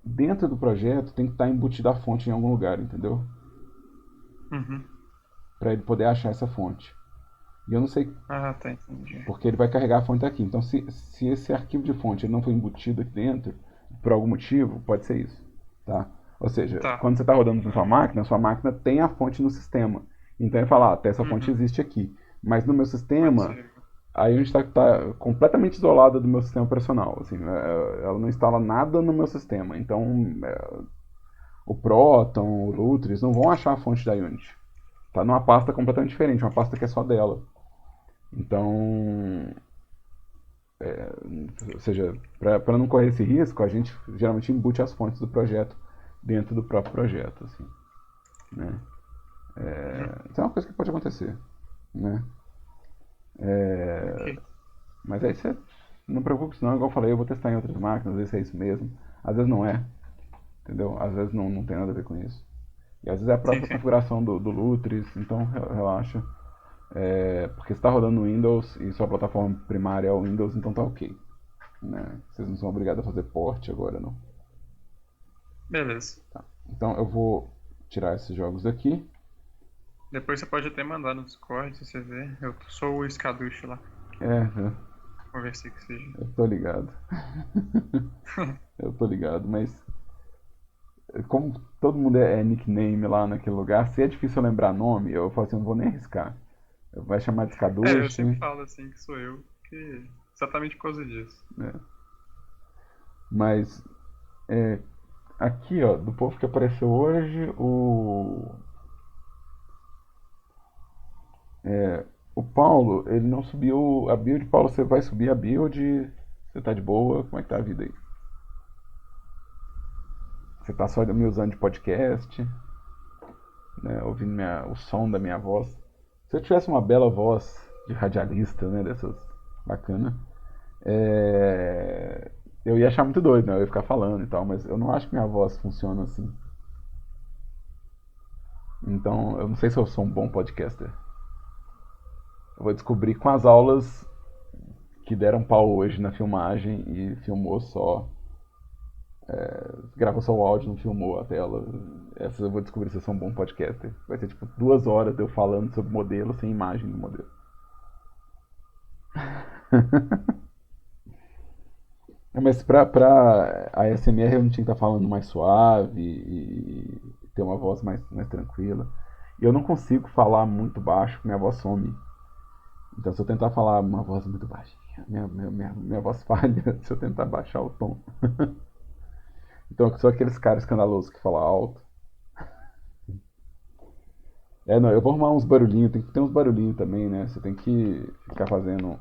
dentro do projeto tem que estar embutida a fonte em algum lugar, entendeu? Uhum. Para ele poder achar essa fonte. E eu não sei Ah, tá, entendi. porque ele vai carregar a fonte aqui. Então, se esse arquivo de fonte ele não foi embutido aqui dentro, por algum motivo, pode ser isso, tá? Ou seja, Tá. quando você está rodando na sua máquina tem a fonte no sistema. Então ele fala, até essa fonte Uhum. existe aqui. Mas no meu Pode sistema, ser. aí a gente tá completamente isolada do meu sistema operacional. Assim, ela não instala nada no meu sistema. Então, o Proton, o Lutris não vão achar a fonte da Unity. Tá numa pasta completamente diferente, uma pasta que é só dela. Então, ou seja, para não correr esse risco, a gente geralmente embute as fontes do projeto dentro do próprio projeto, assim, né? Isso é uma coisa que pode acontecer, né? Ok. Mas aí você não preocupe, senão, igual eu falei, eu vou testar em outras máquinas, ver se é isso mesmo. Às vezes não é, entendeu? Às vezes não tem nada a ver com isso. E às vezes é a Sim, própria sim. configuração do Lutris, então relaxa. Porque você está rodando no Windows e sua plataforma primária é o Windows, então tá ok, né? Vocês não são obrigados a fazer port agora, não. Beleza. Então eu vou tirar esses jogos daqui. Depois você pode até mandar no Discord se você ver. Eu sou o Skadush lá. É, Conversei que seja. eu tô ligado. Eu tô ligado, mas como todo mundo é nickname lá naquele lugar, se é difícil eu lembrar nome, eu falo assim, eu não vou nem arriscar. Vai chamar de Eu Skadush, sempre falo assim que sou eu, que exatamente por causa disso. né? Mas aqui, ó, do povo que apareceu hoje, o Paulo, ele não subiu a build. Paulo, você vai subir a build? Você tá de boa? Como é que tá a vida aí? Você tá só me usando de podcast, né? Ouvindo o som da minha voz. Se eu tivesse uma bela voz de radialista, né? Dessas bacana. Eu ia achar muito doido, né? Eu ia ficar falando e tal, mas eu não acho que minha voz funciona assim. Então, eu não sei se eu sou um bom podcaster. Eu vou descobrir com as aulas que deram pau hoje na filmagem e filmou só. Gravou só o áudio, não filmou a tela. Essas eu vou descobrir se eu sou um bom podcaster. Vai ser tipo 2 horas de eu falando sobre modelo sem imagem do modelo. Mas pra ASMR eu não tinha que estar falando mais suave e ter uma voz mais tranquila. E eu não consigo falar muito baixo, minha voz some. Então se eu tentar falar uma voz muito baixinha, minha voz falha se eu tentar baixar o tom. Então eu sou aqueles caras escandalosos que falam alto. Não, eu vou arrumar uns barulhinhos, tem que ter uns barulhinhos também, né? Você tem que ficar fazendo.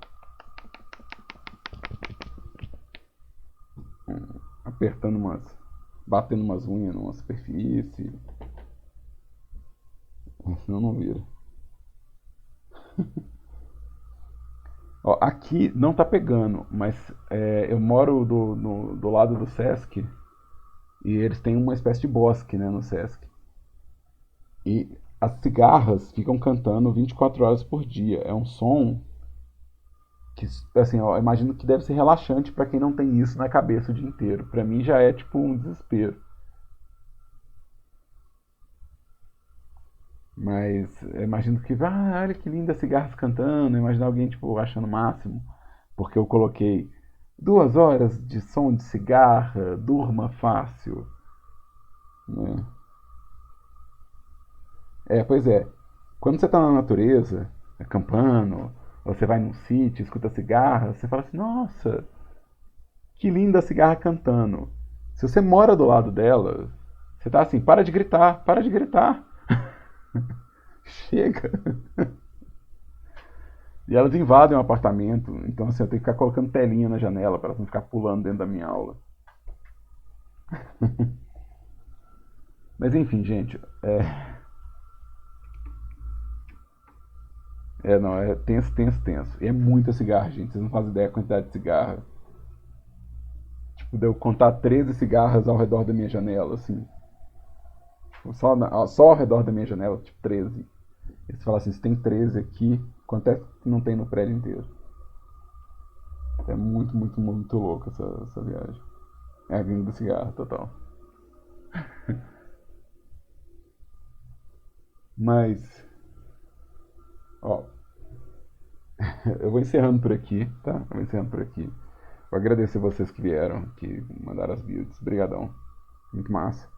Apertando umas. Batendo umas unhas numa superfície. Senão não vira. Ó, aqui não tá pegando, mas eu moro do lado do Sesc e eles têm uma espécie de bosque, né, no Sesc. E as cigarras ficam cantando 24 horas por dia. É um som que, assim, ó, eu imagino que deve ser relaxante pra quem não tem isso na cabeça o dia inteiro. Pra mim já é tipo um desespero. Mas eu imagino que, olha que linda cigarras cantando. Eu imagino alguém tipo achando o máximo, porque eu coloquei 2 horas de som de cigarra, durma fácil, né? Pois é. Quando você tá na natureza, acampando, ou você vai num sítio, escuta cigarra, você fala assim, nossa, que linda a cigarra cantando. Se você mora do lado dela, você tá assim, para de gritar, para de gritar. Chega. E elas invadem o apartamento, então assim, eu tenho que ficar colocando telinha na janela para elas não ficar pulando dentro da minha aula. Mas enfim, gente, não, é tenso, tenso, tenso. E é muita cigarra, gente. Vocês não fazem ideia da quantidade de cigarra. Tipo, deu contar 13 cigarras ao redor da minha janela, assim. Só ao redor da minha janela, tipo, 13. E você fala assim, se tem 13 aqui, quanto é que não tem no prédio inteiro? É muito, muito, muito louco essa viagem. É a gangue do cigarro, total. Mas, ó, eu vou encerrando por aqui, tá? Eu vou encerrando por aqui. Vou agradecer vocês que vieram, que mandaram as builds. Obrigadão. Muito massa.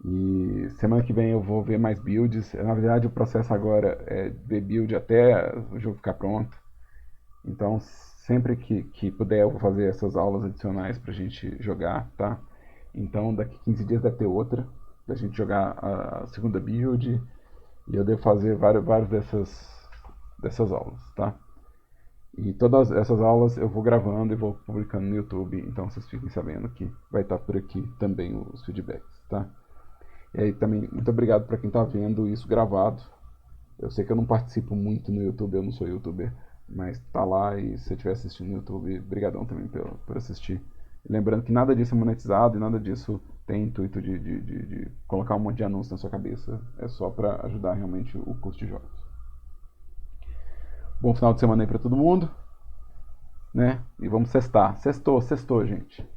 E semana que vem eu vou ver mais builds. Na verdade, o processo agora é ver build até o jogo ficar pronto. Então, sempre que puder, eu vou fazer essas aulas adicionais pra gente jogar, tá? Então, daqui 15 dias deve ter outra, da gente jogar a segunda build. E eu devo fazer várias dessas aulas, tá? E todas essas aulas eu vou gravando e vou publicando no YouTube, então vocês fiquem sabendo que vai estar por aqui também os feedbacks, tá? E aí também, muito obrigado para quem está vendo isso gravado. Eu sei que eu não participo muito no YouTube, eu não sou youtuber, mas tá lá e se você estiver assistindo no YouTube, brigadão também por assistir. E lembrando que nada disso é monetizado e nada disso tem intuito de colocar um monte de anúncio na sua cabeça. É só para ajudar realmente o custo de jogos. Bom final de semana aí pra todo mundo, né? E vamos sextar. Sextou, gente.